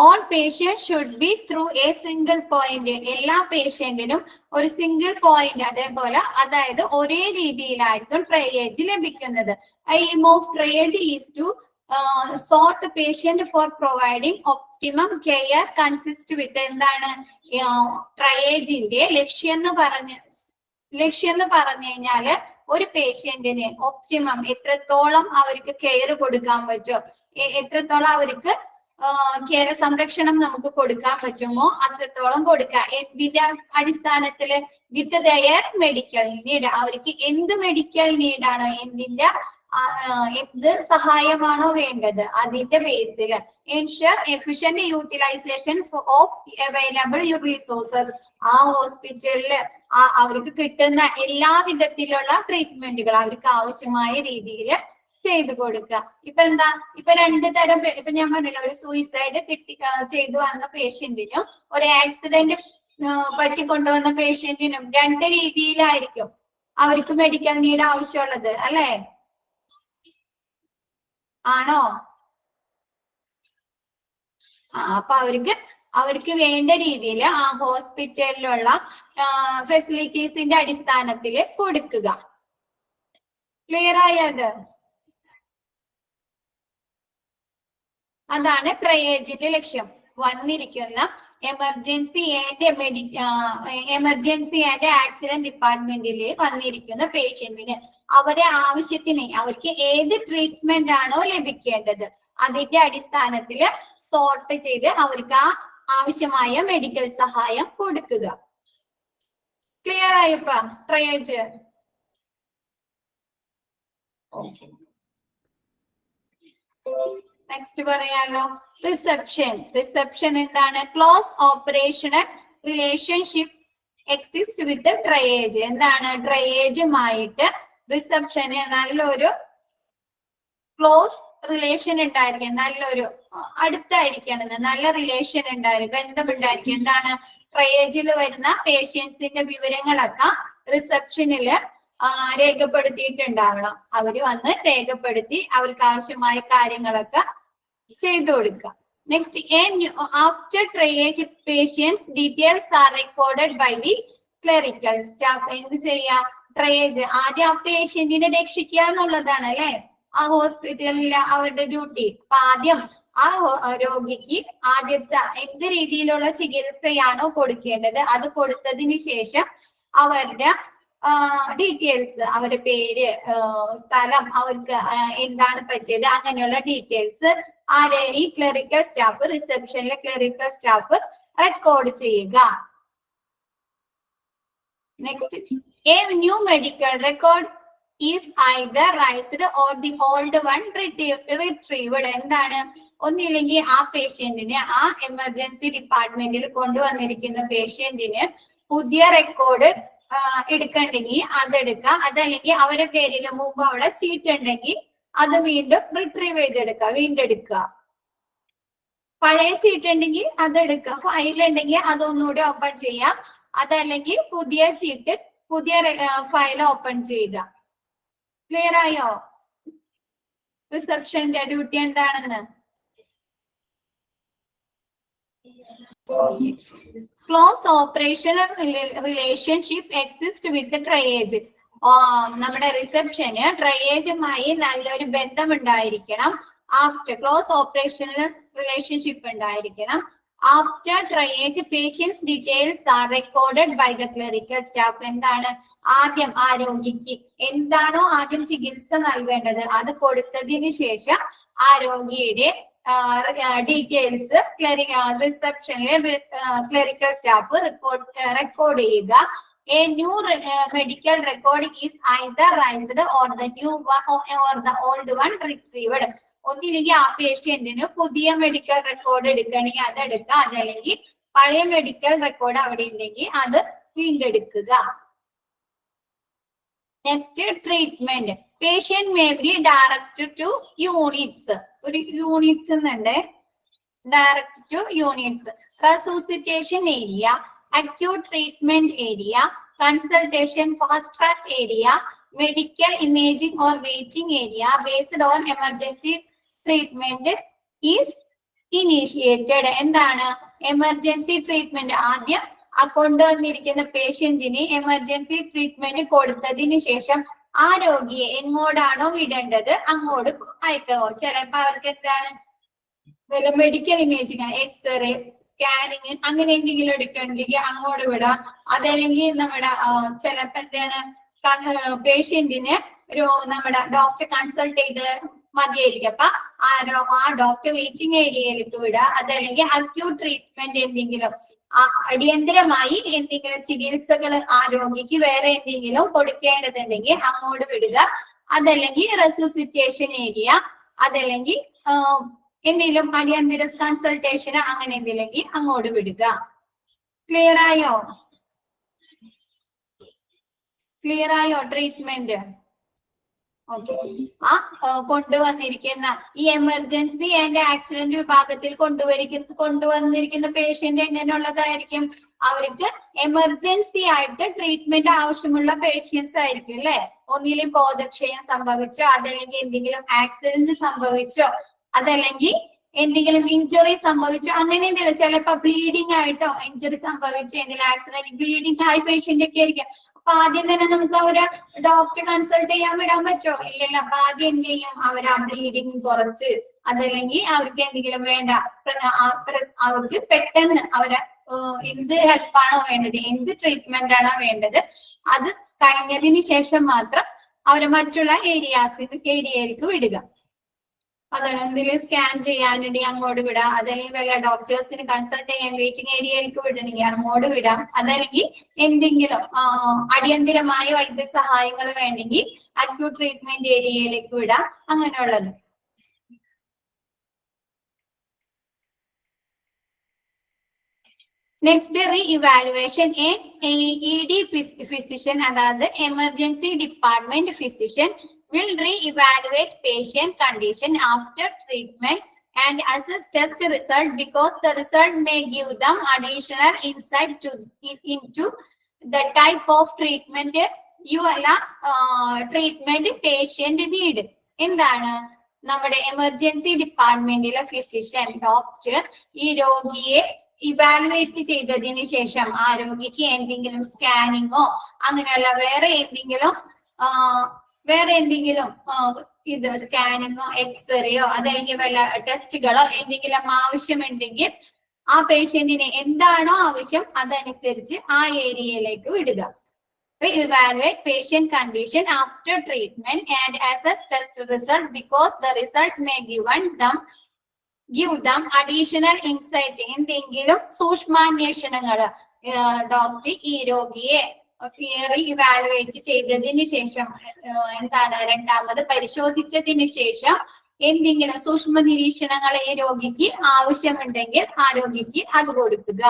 All patient should B through a single point. എല്ലാ പേഷ്യന്റിനും ഒരു സിംഗിൾ പോയിന്റ്, അതേപോലെ അതായത് ഒരേ രീതിയിലായിരിക്കും ട്രയേജ് ലഭിക്കുന്നത്. Aim of triage is to sort patient for providing optimum care consist with. എന്താണ് ട്രയേജിന്റെ ലക്ഷ്യം എന്ന് പറഞ്ഞു കഴിഞ്ഞാല് ഒരു പേഷ്യന്റിന് ഒപ്റ്റിമം എത്രത്തോളം അവർക്ക് കെയർ കൊടുക്കാൻ പറ്റുമോ, എത്രത്തോളം അവർക്ക് സംരക്ഷണം നമുക്ക് കൊടുക്കാൻ പറ്റുമോ അത്രത്തോളം കൊടുക്കുക. ഇതിന്റെ അടിസ്ഥാനത്തില് വിത്ത് ദയർ മെഡിക്കൽ നീഡ്, അവർക്ക് എന്ത് മെഡിക്കൽ നീഡാണോ, എന്ത് സഹായമാണോ വേണ്ടത് അതിന്റെ ബേസിൽ ensure efficient utilization of available resources. ആ ഹോസ്പിറ്റലില് അവർക്ക് കിട്ടുന്ന എല്ലാ വിധത്തിലുള്ള ട്രീറ്റ്മെന്റുകൾ അവർക്ക് ആവശ്യമായ രീതിയിൽ ചെയ്തു കൊടുക്കുക. ഇപ്പൊ രണ്ടു തരം, ഇപ്പൊ ഞാൻ പറഞ്ഞില്ല, ഒരു സൂയിസൈഡ് ചെയ്തു വന്ന പേഷ്യന്റിനും ഒരു ആക്സിഡന്റ് പറ്റി കൊണ്ടുവന്ന പേഷ്യന്റിനും രണ്ട് രീതിയിലായിരിക്കും അവർക്ക് മെഡിക്കൽ നീഡ് ആവശ്യമുള്ളത്, അല്ലേ? ആണോ? അപ്പൊ അവർക്ക് വേണ്ട രീതിയിൽ ആ ഹോസ്പിറ്റലിലുള്ള ഫെസിലിറ്റീസിന്റെ അടിസ്ഥാനത്തിൽ കൊടുക്കുക. ക്ലിയർ ആയത്? അതാണ് ട്രയേജിന്റെ ലക്ഷ്യം. വന്നിരിക്കുന്ന എമർജൻസി ആൻഡ് ആക്സിഡന്റ് ഡിപ്പാർട്ട്മെന്റിൽ വന്നിരിക്കുന്ന പേഷ്യന്റിന് അവരെ ആവശ്യത്തിന് അവർക്ക് ഏത് ട്രീറ്റ്മെന്റ് ആണോ ലഭിക്കേണ്ടത് അതിന്റെ അടിസ്ഥാനത്തിൽ സോർട്ട് ചെയ്ത് അവർക്ക് ആ ആവശ്യമായ മെഡിക്കൽ സഹായം കൊടുക്കുക. ക്ലിയർ ആയപ്പ ട്രയേജ്? നെക്സ്റ്റ് പറയാലോ, റിസപ്ഷൻ എന്താണ്? Close operational relationship exist with triage. എന്താണ്? ട്രയേജുമായിട്ട് റിസപ്ഷന് നല്ലൊരു ക്ലോസ് റിലേഷൻ ഉണ്ടായിരിക്കണം, നല്ലൊരു അടുത്തായിരിക്കണം, നല്ല റിലേഷൻ ഉണ്ടായിരിക്കും, ബന്ധമുണ്ടായിരിക്കും. എന്താണ്? ട്രയേജിൽ വരുന്ന പേഷ്യൻസിന്റെ വിവരങ്ങളൊക്കെ റിസപ്ഷനില് രേഖപ്പെടുത്തിയിട്ടുണ്ടാവണം. അവര് വന്ന് രേഖപ്പെടുത്തി അവർക്ക് ആവശ്യമായ കാര്യങ്ങളൊക്കെ ചെയ്തു കൊടുക്കുക. Next, after triage patients details are recorded by the clerical staff. എന്ത് ചെയ്യാ? ട്രയേജ് ആദ്യം ആ പേഷ്യന്റിനെ രക്ഷിക്കുക എന്നുള്ളതാണ് അല്ലെ ആ ഹോസ്പിറ്റലിലെ അവരുടെ ഡ്യൂട്ടി. അപ്പൊ ആദ്യം ആ രോഗിക്ക് ആദ്യത്തെ എന്ത് രീതിയിലുള്ള ചികിത്സയാണോ കൊടുക്കേണ്ടത് അത് കൊടുത്തതിന് ശേഷം അവരുടെ ഡീറ്റെയിൽസ്, അവരുടെ പേര്, സ്ഥലം, അവർക്ക് എന്താണ് പറ്റിയത്, അങ്ങനെയുള്ള ഡീറ്റെയിൽസ് ഈ ക്ലറിക്കൽ സ്റ്റാഫ്, റിസപ്ഷനിലെ ക്ലറിക്കൽ സ്റ്റാഫ് റെക്കോർഡ് ചെയ്യുക. Next, a new medical record is either raised or the old one retrieved. എന്താണ്? ഒന്നില്ലെങ്കിൽ ആ പേഷ്യന്റിന്, ആ എമർജൻസി ഡിപ്പാർട്ട്മെന്റിൽ കൊണ്ടുവന്നിരിക്കുന്ന പേഷ്യന്റിന് പുതിയ റെക്കോർഡ് എടുക്കണ്ടെങ്കിൽ അതെടുക്കുക, അതല്ലെങ്കിൽ അവരുടെ പേരിൽ മുമ്പ് അവിടെ ചീട്ട് ഉണ്ടെങ്കിൽ അത് വീണ്ടും റിട്രീവ് ചെയ്തെടുക്കുക, വീണ്ടെടുക്കുക. പഴയ ചീട്ട് ഉണ്ടെങ്കിൽ അതെടുക്കുക, ഫയലുണ്ടെങ്കിൽ അതൊന്നുകൂടി ഓപ്പൺ ചെയ്യാം, അതല്ലെങ്കിൽ പുതിയ ചീട്ട്, പുതിയ ഫയൽ ഓപ്പൺ ചെയ്യുക. ക്ലിയർ ആയോ റിസപ്ഷന്റെ ഡ്യൂട്ടി എന്താണെന്ന്? Close operational relationship exist with triage. നമ്മുടെ റിസപ്ഷന് ട്രയേജുമായി നല്ലൊരു ബന്ധമുണ്ടായിരിക്കണം. ആഫ്റ്റർ ക്ലോസ് ഓപ്പറേഷണൽ റിലേഷൻഷിപ്പ് ഉണ്ടായിരിക്കണം. After triage patients details are recorded by the clerical staff. എന്താണ്? ആദ്യം ആ രോഗിക്ക് എന്താണോ ആദ്യം ചികിത്സ നൽകേണ്ടത് അത് കൊടുത്തതിന് ശേഷം ആ രോഗിയുടെ ഡീറ്റെയിൽസ് റിസപ്ഷനിലെ ക്ലറിക്കൽ സ്റ്റാഫ് റെക്കോർഡ് ചെയ്യുക. A new medical record is either raised or the new one or the old one retrieved. ഒന്നില്ലെങ്കിൽ ആ പേഷ്യന്റിന് പുതിയ മെഡിക്കൽ റെക്കോർഡ് എടുക്കണമെങ്കിൽ അത് എടുക്കുക, അതല്ലെങ്കിൽ പഴയ മെഡിക്കൽ റെക്കോർഡ് അവിടെ ഉണ്ടെങ്കിൽ അത് വീണ്ടെടുക്കുക. Next, treatment. Patient may be direct to units. ഒരു യൂണിറ്റ്സ് എന്നുണ്ട്, direct to units. Resuscitation area, acute treatment area, consultation fast track area, medical imaging or waiting area based on emergency treatment is initiated. എന്താണ്? Emergency treatment ആദ്യം കൊണ്ടുവന്നിരിക്കുന്ന പേഷ്യന്റിന് emergency treatment കൊടുത്തതിന് ശേഷം ആ രോഗിയെ എങ്ങോട്ടാണോ വിടേണ്ടത് അങ്ങോട്ട് അയക്കുക. ചിലപ്പോ അവർക്ക് എന്താണ് മെഡിക്കൽ ഇമേജിങ്, എക്സ്റേ, സ്കാനിങ് അങ്ങനെ എന്തെങ്കിലും എടുക്കണമെങ്കിൽ അങ്ങോട്ട് വിടാം. അതല്ലെങ്കിൽ നമ്മുടെ ചിലപ്പോ എന്താണ് പേഷ്യന്റിന് ഒരു നമ്മുടെ ഡോക്ടർ കൺസൾട്ട് ചെയ്ത് മതിയായിരിക്കും, അപ്പൊ ആ ഡോക്ടർ വെയിറ്റിംഗ് ഏരിയയിലേക്ക് വിടുക. അതല്ലെങ്കിൽ അക്യൂട്ട് ട്രീറ്റ്മെന്റ് എന്തെങ്കിലും അടിയന്തരമായി എന്തെങ്കിലും ചികിത്സകൾ ആ രോഗിക്ക് വേറെ എന്തെങ്കിലും കൊടുക്കേണ്ടതുണ്ടെങ്കിൽ അങ്ങോട്ട് വിടുക. അതല്ലെങ്കിൽ റെസൂസിറ്റേഷൻ ഏരിയ, അതല്ലെങ്കിൽ എന്തെങ്കിലും അടിയന്തര കൺസൾട്ടേഷന് അങ്ങനെ എന്തെങ്കിലും അങ്ങോട്ട് വിടുക. ക്ലിയർ ആയോ? ക്ലിയർ ആയോ ട്രീറ്റ്മെന്റ്? ഓക്കെ. ആ കൊണ്ടുവന്നിരിക്കുന്ന ഈ എമർജൻസി ആൻഡ് ആക്സിഡന്റ് വിഭാഗത്തിൽ കൊണ്ടുവന്നിരിക്കുന്ന പേഷ്യന്റ് എങ്ങനെയുള്ളതായിരിക്കും? അവർക്ക് എമർജൻസി ആയിട്ട് ട്രീറ്റ്മെന്റ് ആവശ്യമുള്ള പേഷ്യൻസ് ആയിരിക്കും അല്ലെ. ഒന്നിലും ബോധക്ഷയം സംഭവിച്ചോ, അതല്ലെങ്കിൽ എന്തെങ്കിലും ആക്സിഡന്റ് സംഭവിച്ചോ, അതല്ലെങ്കിൽ എന്തെങ്കിലും ഇഞ്ചുറി സംഭവിച്ചോ, അങ്ങനെ എന്തെങ്കിലും ചിലപ്പോ ബ്ലീഡിങ് ആയിട്ടോ ഇഞ്ചുറി സംഭവിച്ചോ, എന്തെങ്കിലും ആക്സിഡന്റ് ബ്ലീഡിങ് ആയ പേഷ്യന്റ് ഒക്കെ ആയിരിക്കും. അപ്പൊ ആദ്യം തന്നെ നമുക്ക് അവരെ ഡോക്ടറെ കൺസൾട്ട് ചെയ്യാൻ വിടാൻ പറ്റുമോ? ഇല്ലല്ലോ. അപ്പൊ ആദ്യം എന്ത് ചെയ്യും? അവര് ആ ബ്ലീഡിങ് കുറച്ച്, അതല്ലെങ്കിൽ അവർക്ക് എന്തെങ്കിലും വേണ്ട, അവർക്ക് പെട്ടെന്ന് അവരെ എന്ത് ഹെൽപ്പാണോ വേണ്ടത്, എന്ത് ട്രീറ്റ്മെന്റ് ആണോ വേണ്ടത്, അത് കഴിഞ്ഞതിന് ശേഷം മാത്രം അവരെ മറ്റുള്ള ഏരിയയിലേക്ക് വിടുക. അതാണ് എന്തെങ്കിലും സ്കാൻ ചെയ്യാനുണ്ടെങ്കിൽ അങ്ങോട്ട് വിടാം, അതല്ലെങ്കിൽ വല്ല ഡോക്ടേഴ്സിന് കൺസൾട്ട് ചെയ്യാൻ വെയിറ്റിംഗ് ഏരിയയിലേക്ക് വിടണമെങ്കിൽ അങ്ങോട്ട് വിടാം, അതല്ലെങ്കിൽ എന്തെങ്കിലും അടിയന്തിരമായ വൈദ്യസഹായങ്ങൾ വേണമെങ്കിൽ അക്യൂട്ട് ട്രീറ്റ്മെന്റ് ഏരിയയിലേക്ക് വിടാം, അങ്ങനെയുള്ളത്. നെക്സ്റ്റ് റീഇവാലുവേഷൻ. ED ഫിസിഷ്യൻ, അതായത് emergency department physician will re-evaluate patient condition after treatment and assess test result because the result may give them additional insight into the type of treatment treatment patient need. എന്താണ്? നമ്മുടെ emergency ഡിപ്പാർട്ട്മെന്റിലെ physician, doctor, ഈ രോഗിയെ evaluate ചെയ്തതിന് ശേഷം ആ രോഗിക്ക് എന്തെങ്കിലും സ്കാനിങ്ങോ അങ്ങനെയുള്ള വേറെ എന്തെങ്കിലും ഇത് സ്കാനിങ്ങോ എക്സ്റേയോ അതല്ലെങ്കിൽ വല്ല ടെസ്റ്റുകളോ എന്തെങ്കിലും ആവശ്യമുണ്ടെങ്കിൽ ആ പേഷ്യന്റിന് എന്താണോ ആവശ്യം അതനുസരിച്ച് ആ ഏരിയയിലേക്ക് വിടുക. Re-evaluate patient condition after treatment and assess test result because the result may give them additional insight. എന്തെങ്കിലും സൂക്ഷ്മാന്വേഷണങ്ങൾ ഡോക്ടർ ഈ രോഗിയെ ഇവാലുവേറ്റ് ചെയ്തതിന് ശേഷം എന്താണ് രണ്ടാമത് പരിശോധിച്ചതിന് ശേഷം എന്തെങ്കിലും സൂക്ഷ്മ നിരീക്ഷണങ്ങൾ ഈ രോഗിക്ക് ആവശ്യമുണ്ടെങ്കിൽ ആ രോഗിക്ക് അത് കൊടുക്കുക.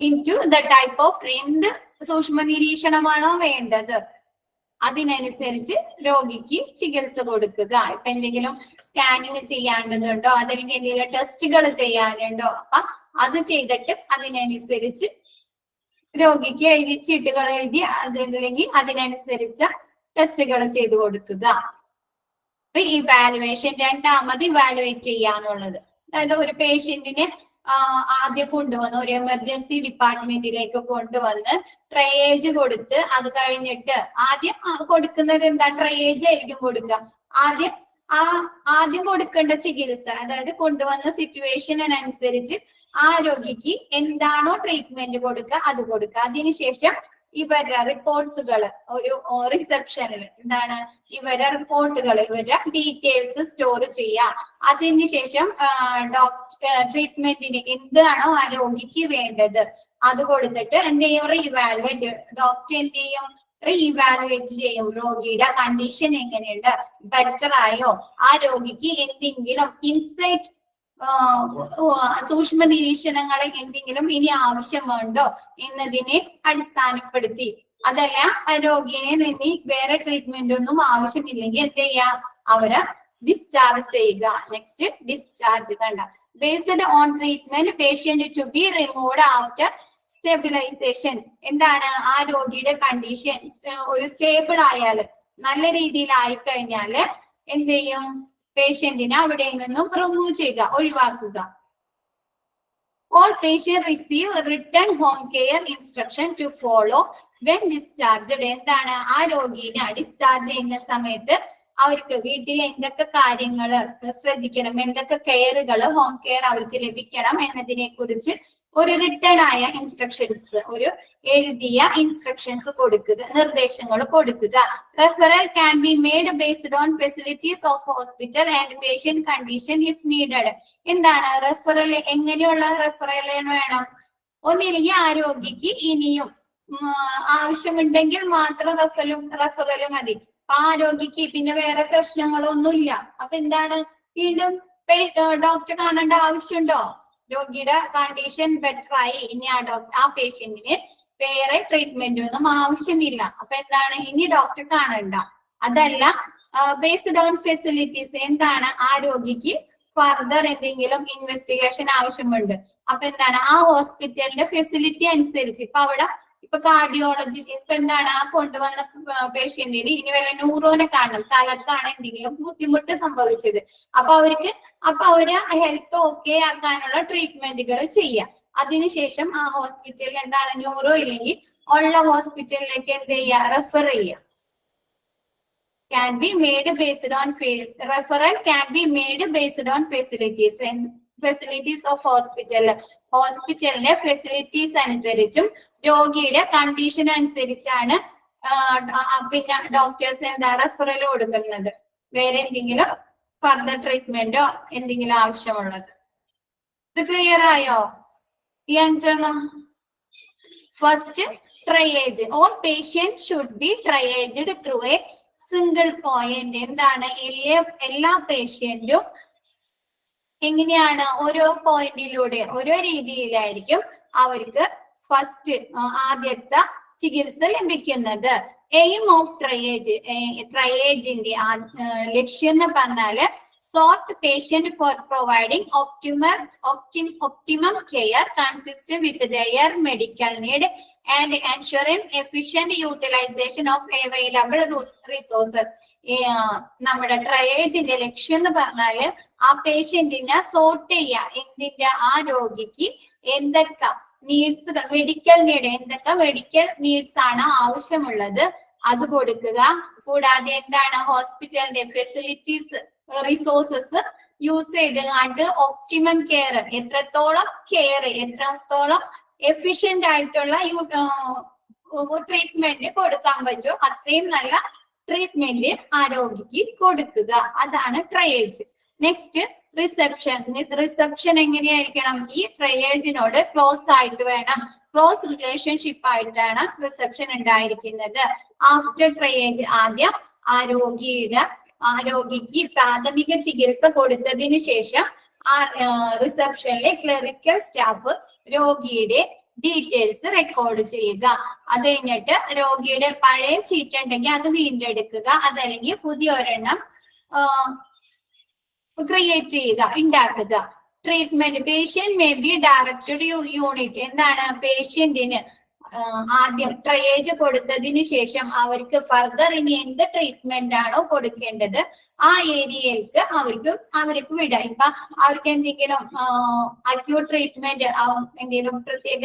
ഇൻടു ദ ടൈപ്പ് ഓഫ് എന്ത് സൂക്ഷ്മ നിരീക്ഷണമാണോ വേണ്ടത് അതിനനുസരിച്ച് രോഗിക്ക് ചികിത്സ കൊടുക്കുക. ഇപ്പൊ എന്തെങ്കിലും സ്കാനിങ് ചെയ്യാനുണ്ടോ, അതല്ലെങ്കിൽ എന്തെങ്കിലും ടെസ്റ്റുകൾ ചെയ്യാനുണ്ടോ, അപ്പൊ അത് ചെയ്തിട്ട് അതിനനുസരിച്ച് രോഗിക്ക് ചീട്ടുകൾ എഴുതി അതല്ലെങ്കിൽ അതിനനുസരിച്ച് ടെസ്റ്റുകൾ ചെയ്ത് കൊടുക്കുക. റീഇവാലുവേഷൻ, രണ്ടാമത് ഇവാലുവേറ്റ് ചെയ്യാന്നുള്ളത്. അതായത് ഒരു പേഷ്യന്റിനെ ആദ്യം കൊണ്ടുവന്ന് ഒരു എമർജൻസി ഡിപ്പാർട്ട്മെന്റിലേക്ക് കൊണ്ടുവന്ന് ട്രയേജ് കൊടുത്ത് അത് കഴിഞ്ഞിട്ട് ആദ്യം കൊടുക്കുന്നത് എന്താ? ട്രയേജ് ആയിരിക്കും കൊടുക്കുക. ആദ്യം കൊടുക്കേണ്ട ചികിത്സ, അതായത് കൊണ്ടുവന്ന സിറ്റുവേഷനനുസരിച്ച് ആ രോഗിക്ക് എന്താണോ ട്രീറ്റ്മെന്റ് കൊടുക്കുക അത് കൊടുക്കുക. അതിനുശേഷം ഇവരുടെ റിപ്പോർട്ട്സുകൾ ഒരു റിസപ്ഷനിൽ എന്താണ് ഇവരുടെ റിപ്പോർട്ടുകൾ, ഇവരുടെ ഡീറ്റെയിൽസ് സ്റ്റോർ ചെയ്യാം. അതിനുശേഷം ട്രീറ്റ്മെന്റിന് എന്താണോ ആ രോഗിക്ക് വേണ്ടത് അത് കൊടുത്തിട്ട് എന്ത് ചെയ്യും? റീഇവാലുവേറ്റ്. ഡോക്ടർ എന്ത് ചെയ്യും? റീഇവാലുവേറ്റ് ചെയ്യും. രോഗിയുടെ കണ്ടീഷൻ എങ്ങനെയുണ്ട്, ബെറ്റർ ആയോ, ആ രോഗിക്ക് എന്തെങ്കിലും ഇൻസൈറ്റ് സൂക്ഷ്മ നിരീക്ഷണങ്ങളെ എന്തെങ്കിലും ഇനി ആവശ്യമുണ്ടോ എന്നതിനെ അടിസ്ഥാനപ്പെടുത്തി, അതല്ല രോഗിയെ നിന്ന് വേറെ ട്രീറ്റ്മെന്റ് ഒന്നും ആവശ്യമില്ലെങ്കിൽ എന്ത് ചെയ്യാം? അവരെ ഡിസ്ചാർജ് ചെയ്യുക. Next discharge. കണ്ട, based on treatment patient to be removed after stabilization. എന്താണ്? ആ രോഗിയുടെ കണ്ടീഷൻ ഒരു സ്റ്റേബിൾ ആയാല്, നല്ല രീതിയിൽ ആയിക്കഴിഞ്ഞാല് എന്ത് ചെയ്യും? പേഷ്യന്റിനെ അവിടെ നിന്നും റിമൂവ് ചെയ്യുക, ഒഴിവാക്കുക. All patient receive return home care instruction to follow when discharged. എന്താണ്? ആ രോഗിനെ ഡിസ്ചാർജ് ചെയ്യുന്ന സമയത്ത് അവർക്ക് വീട്ടിൽ എന്തൊക്കെ കാര്യങ്ങൾ ശ്രദ്ധിക്കണം, എന്തൊക്കെ കെയറുകൾ ഹോം കെയർ അവർക്ക് ലഭിക്കണം എന്നതിനെ കുറിച്ച് ഒരു റിട്ടേൺ ആയ ഇൻസ്ട്രക്ഷൻസ്, ഒരു എഴുതിയ ഇൻസ്ട്രക്ഷൻസ് കൊടുക്കുക, നിർദ്ദേശങ്ങൾ കൊടുക്കുക. Referral can be made based on facilities of hospital and patient condition if needed. എന്താണ് റെഫറൽ? എങ്ങനെയുള്ള റെഫറൽ വേണം? ഒന്നില്ലെങ്കിൽ ആ രോഗിക്ക് ഇനിയും ആവശ്യമുണ്ടെങ്കിൽ മാത്രം റെഫറൽ മതി. ആ രോഗിക്ക് പിന്നെ വേറെ പ്രശ്നങ്ങളൊന്നുമില്ല, അപ്പൊ എന്താണ് വീണ്ടും ഡോക്ടർ കാണേണ്ട ആവശ്യമുണ്ടോ? രോഗിയുടെ കണ്ടീഷൻ ബെറ്റർ ആയി, ഇനി ആ പേഷ്യന്റിന് വേറെ ട്രീറ്റ്മെന്റ് ഒന്നും ആവശ്യമില്ല, അപ്പൊ എന്താണ് ഇനി ഡോക്ടർ കാണണ്ട. അതല്ല ബേസ്ഡ് ഓൺ ഫെസിലിറ്റീസ്, എന്താണ് ആ രോഗിക്ക് ഫർദർ എന്തെങ്കിലും ഇൻവെസ്റ്റിഗേഷൻ ആവശ്യമുണ്ട്, അപ്പൊ എന്താണ് ആ ഹോസ്പിറ്റലിന്റെ ഫെസിലിറ്റി അനുസരിച്ച് ഇപ്പൊ കാർഡിയോളജി, ഇപ്പൊ എന്താണ് ആ കൊണ്ടുവന്ന പേഷ്യന്റിന് ഇനി വല്ല ന്യൂറോനെ കാണണം, തലക്കാണ് എന്തെങ്കിലും ബുദ്ധിമുട്ട് സംഭവിച്ചത്, അപ്പൊ അവര് ഹെൽത്ത് ഓക്കെ ആക്കാനുള്ള ട്രീറ്റ്മെന്റുകൾ ചെയ്യാം. അതിനുശേഷം ആ ഹോസ്പിറ്റലിൽ എന്താണ് ന്യൂറോ ഇല്ലെങ്കിൽ ഉള്ള ഹോസ്പിറ്റലിലേക്ക് എന്ത് ചെയ്യുക, റെഫർ ചെയ്യുക. Can be made based on referral can be made based on facilities and facilities of hospital. ഹോസ്പിറ്റലിന്റെ ഫെസിലിറ്റീസ് അനുസരിച്ചും രോഗിയുടെ കണ്ടീഷൻ അനുസരിച്ചാണ് പിന്നെ ഡോക്ടേഴ്സ് എന്താ റെഫറൽ കൊടുക്കുന്നത്, വേറെ എന്തെങ്കിലും ഫർദർ ട്രീറ്റ്മെന്റോ എന്തെങ്കിലും ആവശ്യമുള്ളത്. ഇത് ക്ലിയർ ആയോ? ഈ അഞ്ചെണ്ണം. First, triage. All patient should be triaged through a single point. എന്താണ്, എല്ലാ പേഷ്യന്റും എങ്ങനെയാണ് ഓരോ പോയിന്റിലൂടെ ഓരോ രീതിയിലായിരിക്കും അവർക്ക് ഫസ്റ്റ് ആദ്യത്തെ ചികിത്സ ലഭിക്കുന്നത്. എയിം ഓഫ് ട്രയേജിന്റെ ലക്ഷ്യം എന്ന് പറഞ്ഞാല് sort patient for providing optimum care consistent with their medical need and ensuring efficient utilization of available resources. നമ്മുടെ ട്രയേജിന്റെ ലക്ഷ്യം എന്ന് പറഞ്ഞാല് ആ പേഷ്യന്റിനെ സോർട്ട് ചെയ്യുക, എന്തിന്റെ ആ രോഗിക്ക് എന്തൊക്കെ നീഡ്സ്, മെഡിക്കൽ നീഡ്, എന്തൊക്കെ മെഡിക്കൽ നീഡ്സ് ആണ് ആവശ്യമുള്ളത് അത് കൊടുക്കുക. കൂടാതെ എന്താണ് ഹോസ്പിറ്റലിന്റെ ഫെസിലിറ്റീസ്, റിസോഴ്സസ് യൂസ് ചെയ്തുകൊണ്ട് ഒപ്റ്റിമം കെയർ, എത്രത്തോളം എഫിഷ്യന്റ് ആയിട്ടുള്ള ട്രീറ്റ്മെന്റ് കൊടുക്കാൻ പറ്റുമോ അത്രയും നല്ല ട്രീറ്റ്മെന്റ് ആ രോഗിക്ക് കൊടുക്കുക. അതാണ് ട്രയേജ്. നെക്സ്റ്റ്, റിസപ്ഷൻ എങ്ങനെയായിരിക്കണം? ഈ ട്രയേജിനോട് ക്ലോസ് ആയിട്ട് വേണം, ക്ലോസ് റിലേഷൻഷിപ്പ് ആയിട്ടാണ് റിസപ്ഷൻ ഉണ്ടായിരിക്കുന്നത്. ആഫ്റ്റർ ട്രയേജ് ആദ്യം ആ രോഗിക്ക് പ്രാഥമിക ചികിത്സ കൊടുത്തതിന് ശേഷം ആ റിസപ്ഷനിലെ ക്ലറിക്കൽ സ്റ്റാഫ് രോഗിയുടെ ഡീറ്റെയിൽസ് റെക്കോർഡ് ചെയ്യുക. അത് കഴിഞ്ഞിട്ട് രോഗിയുടെ പഴയ ചീട്ട് ഉണ്ടെങ്കിൽ അത് വീണ്ടെടുക്കുക, അതല്ലെങ്കിൽ പുതിയ ഒരെണ്ണം ക്രിയേറ്റ് ചെയ്യുക, ഉണ്ടാക്കുക. Treatment, patient may B directed unit. എന്താണ്, പേഷ്യന്റിന് ആദ്യം ട്രയേജ് കൊടുത്തതിന് ശേഷം അവർക്ക് ഫർദർ ഇനി എന്ത് ട്രീറ്റ്മെന്റ് ആണോ കൊടുക്കേണ്ടത് ആ ഏരിയയിലേക്ക് അവർക്ക് വിടാം. ഇപ്പൊ അവർക്ക് എന്തെങ്കിലും അക്യൂട്ട് ട്രീറ്റ്മെന്റ്, എന്തെങ്കിലും പ്രത്യേക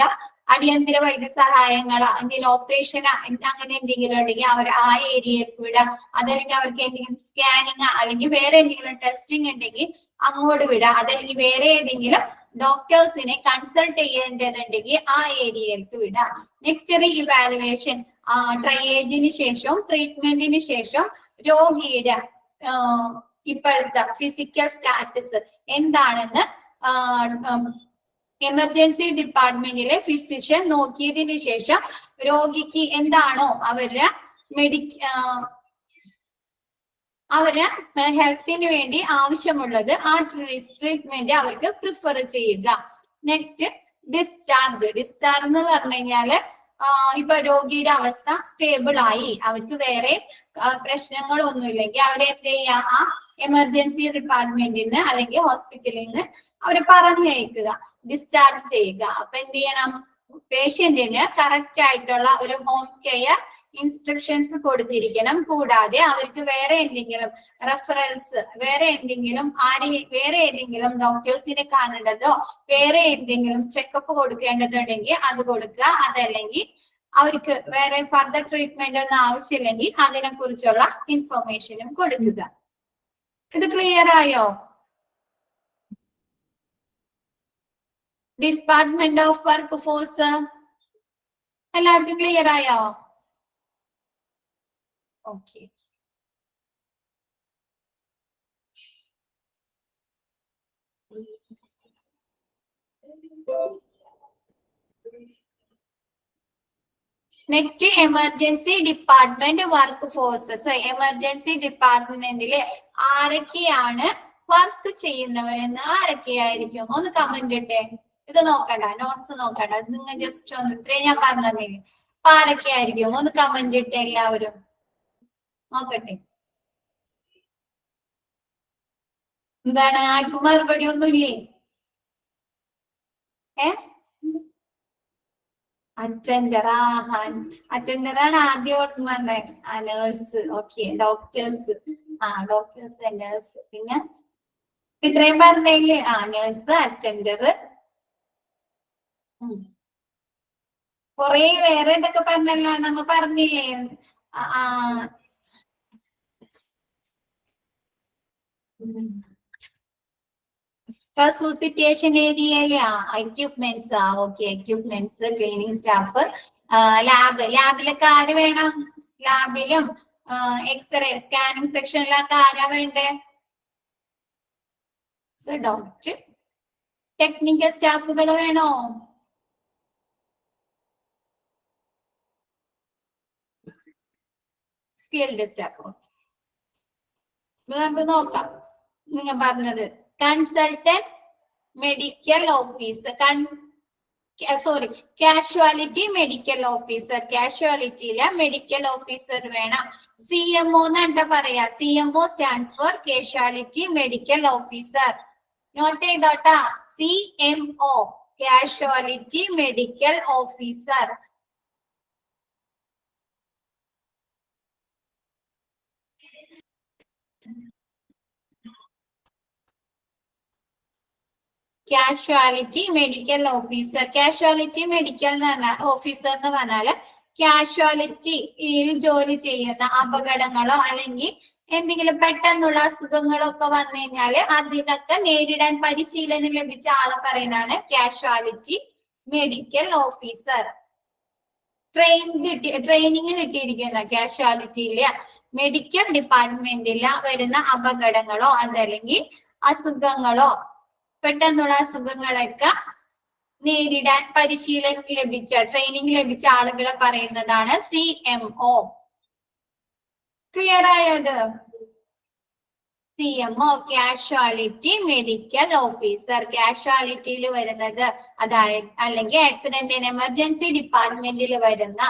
അടിയന്തര വൈദ്യസഹായങ്ങൾ, എന്തെങ്കിലും ഓപ്പറേഷൻ അങ്ങനെ എന്തെങ്കിലും ഉണ്ടെങ്കിൽ അവർ ആ ഏരിയയിലേക്ക് വിടാം. അതല്ലെങ്കിൽ അവർക്ക് എന്തെങ്കിലും സ്കാനിങ് അല്ലെങ്കിൽ വേറെ എന്തെങ്കിലും ടെസ്റ്റിംഗ് ഉണ്ടെങ്കിൽ അങ്ങോട്ട് വിടാം. അതല്ലെങ്കിൽ വേറെ ഏതെങ്കിലും ഡോക്ടേഴ്സിനെ കൺസൾട്ട് ചെയ്യേണ്ടതുണ്ടെങ്കിൽ ആ ഏരിയയിലേക്ക് വിടാം. നെക്സ്റ്റ്, റീഇവാലുവേഷൻ. ട്രയേജിന് ശേഷം, ട്രീറ്റ്മെന്റിന് ശേഷം രോഗിയുടെ ഇപ്പോഴത്തെ ഫിസിക്കൽ സ്റ്റാറ്റസ് എന്താണെന്ന് എമർജൻസി ഡിപ്പാർട്ട്മെന്റിലെ ഫിസിഷ്യൻ നോക്കിയതിനു ശേഷം രോഗിക്ക് എന്താണോ അവരുടെ ഹെൽത്തിന് വേണ്ടി ആവശ്യമുള്ളത് ആ ട്രീറ്റ്മെന്റ് അവർക്ക് പ്രിഫർ ചെയ്യുക. നെക്സ്റ്റ്, ഡിസ്ചാർജ് എന്ന് പറഞ്ഞു കഴിഞ്ഞാല് ഇപ്പൊ രോഗിയുടെ അവസ്ഥ സ്റ്റേബിൾ ആയി, അവർക്ക് വേറെ പ്രശ്നങ്ങളൊന്നുമില്ലെങ്കിൽ അവരെ എന്ത് ചെയ്യുക, ആ എമർജൻസി ഡിപ്പാർട്ട്മെന്റിൽ നിന്ന് അല്ലെങ്കിൽ ഹോസ്പിറ്റലിൽ നിന്ന് അവരെ പറഞ്ഞയക്കുക, ഡിസ്ചാർജ് ചെയ്യുക. അപ്പൊ എന്ത് ചെയ്യണം, പേഷ്യന്റിന് കറക്റ്റ് ആയിട്ടുള്ള ഒരു ഹോം കെയർ ഇൻസ്ട്രക്ഷൻസ് കൊടുത്തിരിക്കണം. കൂടാതെ അവർക്ക് വേറെ എന്തെങ്കിലും റെഫറൻസ്, വേറെ ഏതെങ്കിലും ഡോക്ടേഴ്സിനെ കാണേണ്ടതോ വേറെ എന്തെങ്കിലും ചെക്കപ്പ് കൊടുക്കേണ്ടതുണ്ടെങ്കിൽ അത് കൊടുക്കുക. അതല്ലെങ്കിൽ അവർക്ക് വേറെ ഫർദർ ട്രീറ്റ്മെന്റ് ഒന്നും ആവശ്യമില്ലെങ്കിൽ അതിനെ കുറിച്ചുള്ള ഇൻഫർമേഷനും കൊടുക്കുക. ഇത് ക്ലിയർ ആയോ? ഡിപ്പാർട്ട്മെന്റ് ഓഫ് വർക്ക് ഫോഴ്സ് എല്ലാവർക്കും ക്ലിയർ ആയോ? Okay. Next, emergency department workforces. Emergency ഡിപ്പാർട്ട്മെന്റില് ആരൊക്കെയാണ് വർക്ക് ചെയ്യുന്നവരെന്ന് ആരൊക്കെയായിരിക്കും ഒന്ന് കമന്റ് ഇട്ടേ. ഇത് നോക്കണ്ട, നോട്ട്സ് നോക്കണ്ട, നിങ്ങൾ ജസ്റ്റ് ഒന്ന് ഇത്രയും ഞാൻ പറഞ്ഞതേ. അപ്പൊ ആരൊക്കെയായിരിക്കും ഒന്ന് കമന്റ് ഇട്ടേ, എല്ലാവരും നോക്കട്ടെ. എന്താണ്, ആർക്കും മറുപടി ഒന്നുമില്ലേ? അറ്റൻഡറാണ് ആദ്യം ഓർമ്മ പറഞ്ഞേ. Nurse, okay. Doctors, doctors, nurse, പിന്നെ ഇത്രയും പറഞ്ഞില്ലേ? നേഴ്സ്, അറ്റൻഡർ, കൊറേ വേറെ എന്തൊക്കെ പറഞ്ഞല്ലോ, നമ്മ പറഞ്ഞില്ലേ? Resuscitation area, equipments. Okay, equipments, cleaning staff, ലാബിലൊക്കെ ആര് വേണം? ലാബിലും എക്സ്റേ സ്കാനിങ് സെക്ഷനിലൊക്കെ ആരാ വേണ്ടേ? ഡോക്ടർ. ടെക്നിക്കൽ സ്റ്റാഫുകൾ വേണോ? Skilled staff. നമുക്ക് നോക്കാം. നിങ്ങൾ പറഞ്ഞത് consultant medical officer, sorry, casualty medical officer. കാഷ്വാലിറ്റിയിലെ മെഡിക്കൽ ഓഫീസർ വേണം. CMO എന്നാ പറയാ. CMO stands for casualty medical officer. Note ചെയ്തോട്ടാ. CMO, casualty medical officer. Casualty medical officer. Casualty medical officer എന്ന് പറഞ്ഞാല് കാഷ്വാലിറ്റിയിൽ ജോലി ചെയ്യുന്ന അപകടങ്ങളോ അല്ലെങ്കിൽ എന്തെങ്കിലും പെട്ടെന്നുള്ള അസുഖങ്ങളോ ഒക്കെ വന്നു കഴിഞ്ഞാല് അതിനൊക്കെ നേരിടാൻ പരിശീലനം ലഭിച്ച ആളെ പറയുന്നതാണ് കാഷ്വാലിറ്റി മെഡിക്കൽ ഓഫീസർ. ട്രെയിനിങ് കിട്ടിയിരിക്കുന്ന കാഷ്വാലിറ്റിയിലെ മെഡിക്കൽ ഡിപ്പാർട്ട്മെന്റിൽ വരുന്ന അപകടങ്ങളോ അതല്ലെങ്കിൽ അസുഖങ്ങളോ പെട്ടെന്നുള്ള അസുഖങ്ങളൊക്കെ നേരിടാൻ പരിശീലനം ലഭിച്ച, ട്രെയിനിങ് ലഭിച്ച ആളുകളെ പറയുന്നതാണ് CMO. ക്ലിയർ ആയത്? CMO, casualty medical officer. കാഷ്വാലിറ്റിയിൽ വരുന്നത് അതായത് അല്ലെങ്കിൽ ആക്സിഡന്റ് ആൻഡ് എമർജൻസി ഡിപ്പാർട്ട്മെന്റിൽ വരുന്ന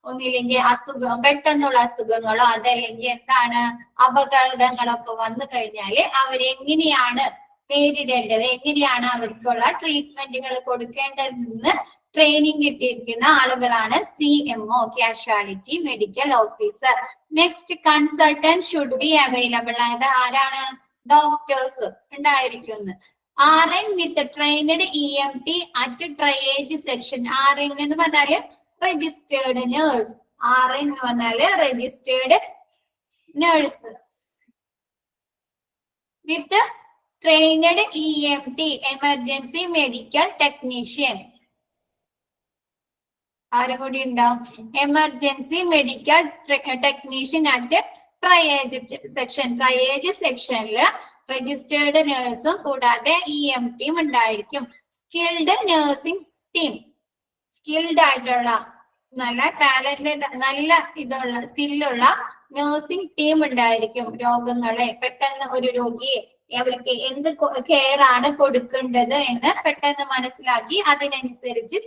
ഒന്നില്ലെങ്കിൽ അസുഖം, പെട്ടെന്നുള്ള അസുഖങ്ങളോ അതല്ലെങ്കിൽ എന്താണ് അപകടങ്ങളൊക്കെ വന്നു കഴിഞ്ഞാല് അവരെങ്ങനെയാണ് നേരിടേണ്ടത്, എങ്ങനെയാണ് അവർക്കുള്ള ട്രീറ്റ്മെന്റുകൾ കൊടുക്കേണ്ടതെന്ന് ട്രെയിനിങ് കിട്ടിയിരിക്കുന്ന ആളുകളാണ് CMO, casualty medical officer. Next, consultant should be available. അതായത് ആരാണ്? ഡോക്ടേഴ്സ് ഉണ്ടായിരിക്കുന്നു. RN with trained EMT at triage section. RN എന്ന് പറഞ്ഞാല് രജിസ്റ്റേർഡ് നേഴ്സ്. RN എന്ന് പറഞ്ഞാല് registered nurse with trained EMT, emergency medical technician. ആരും കൂടി ഉണ്ടാവും. Emergency medical technician at triage section. Triage സെക്ഷനില് രജിസ്റ്റേർഡ് നേഴ്സും കൂടാതെ EMT ഉണ്ടായിരിക്കും. സ്കിൽഡ് നഴ്സിംഗ് ടീം, സ്കിൽഡ് ആയിട്ടുള്ള നല്ല ടാലന്റഡ്, നല്ല ഇതുള്ള സ്കില്ലുള്ള നഴ്സിംഗ് ടീം ഉണ്ടായിരിക്കും. രോഗങ്ങളെ പെട്ടെന്ന് ഒരു രോഗിയെ അവർക്ക് എന്ത് കെയർ ആണ് കൊടുക്കേണ്ടത് എന്ന് പെട്ടെന്ന് മനസ്സിലാക്കി അതിനനുസരിച്ച്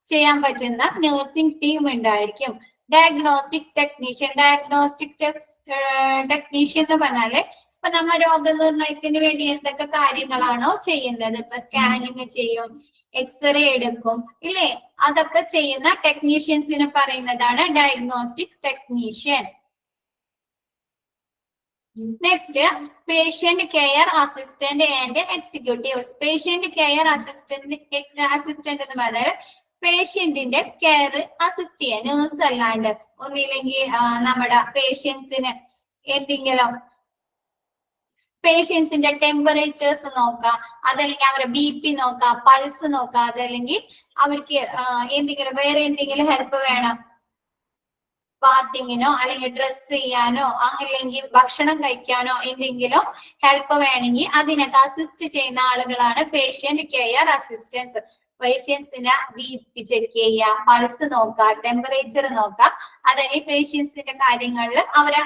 ചെയ്യാൻ പറ്റുന്ന നഴ്സിംഗ് ടീം ഉണ്ടായിരിക്കും. Diagnostic technician. ഡയഗ്നോസ്റ്റിക് ടെക്നീഷ്യൻ എന്ന് പറഞ്ഞാല് ഇപ്പൊ നമ്മ രോഗനിർണയത്തിന് വേണ്ടി എന്തൊക്കെ കാര്യങ്ങളാണോ ചെയ്യുന്നത്, ഇപ്പൊ സ്കാനിങ് ചെയ്യും, എക്സ്റേ എടുക്കും, ഇല്ലേ, അതൊക്കെ ചെയ്യുന്ന ടെക്നീഷ്യൻസിനെ പറയുന്നതാണ് diagnostic technician. Next, patient care assistant and executives. Patient care assistant എന്ന് പറഞ്ഞാൽ പേഷ്യന്റിന്റെ കെയർ അസിസ്റ്റ് ചെയ്യാൻ, നേഴ്സ് അല്ലാണ്ട് ഒന്നില്ലെങ്കിൽ നമ്മുടെ പേഷ്യൻസിന് എന്തെങ്കിലും പേഷ്യൻസിന്റെ ടെമ്പറേച്ചേഴ്സ് നോക്കാം, അതല്ലെങ്കിൽ അവരുടെ BP നോക്കാം, പൾസ് നോക്കാം, അതല്ലെങ്കിൽ അവർക്ക് എന്തെങ്കിലും വേറെ എന്തെങ്കിലും ഹെൽപ്പ് വേണം, ബാത്തിങ്ങിനോ അല്ലെങ്കിൽ ഡ്രസ് ചെയ്യാനോ അല്ലെങ്കിൽ ഭക്ഷണം കഴിക്കാനോ എന്തെങ്കിലും ഹെൽപ്പ് വേണമെങ്കിൽ അതിനൊക്കെ അസിസ്റ്റ് ചെയ്യുന്ന ആളുകളാണ് പേഷ്യന്റ് കെയർ അസിസ്റ്റൻസ്. പേഷ്യൻസിനെ BP ചെക്ക് ചെയ്യുക, പൾസ് നോക്കുക, ടെമ്പറേച്ചർ നോക്കുക, അതല്ലെങ്കിൽ പേഷ്യൻസിന്റെ കാര്യങ്ങളിൽ അവരെ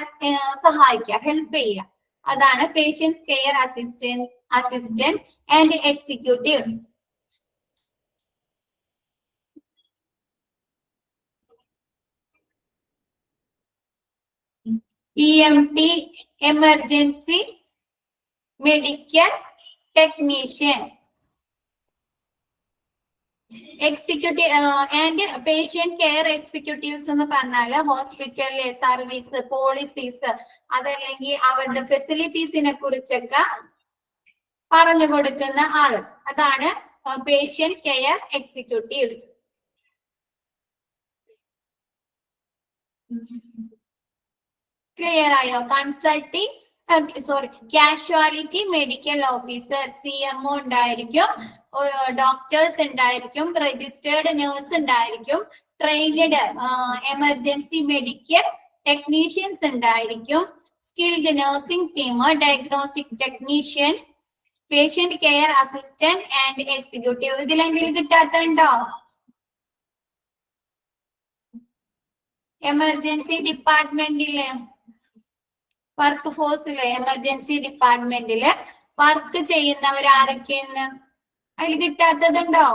സഹായിക്കുക, ഹെൽപ്പ് ചെയ്യുക. അതാണ് patients care assistant and executive. EMT, emergency medical technician. Executive and patient care executives എന്ന് പറഞ്ഞാല് ഹോസ്പിറ്റലിലെ സർവീസ്, പോളിസീസ്, അതല്ലെങ്കിൽ അവരുടെ ഫെസിലിറ്റീസിനെ കുറിച്ചൊക്കെ പറഞ്ഞു കൊടുക്കുന്ന ആള്, അതാണ് patient care executives. Clear ആയോ? Consulting casualty medical officer CMO ഉണ്ടായിരിക്കും, ഡോക്ടേഴ്സ് ഉണ്ടായിരിക്കും, രജിസ്റ്റേർഡ് നേഴ്സ് ഉണ്ടായിരിക്കും, ട്രെയിൻഡ് എമർജൻസി മെഡിക്കൽ ടെക്നീഷ്യൻസ് ഉണ്ടായിരിക്കും, skilled nursing team, diagnostic technician, patient care assistant and executive. ഇതിലെന്തെങ്കിലും കിട്ടാത്തുണ്ടോ? എമർജൻസി ഡിപ്പാർട്ട്മെന്റില് വർക്ക് ഫോഴ്സില് എമർജൻസി ഡിപ്പാർട്ട്മെന്റില് വർക്ക് ചെയ്യുന്നവർ ആരൊക്കെയെന്ന് അതിൽ കിട്ടാത്തതുണ്ടോ?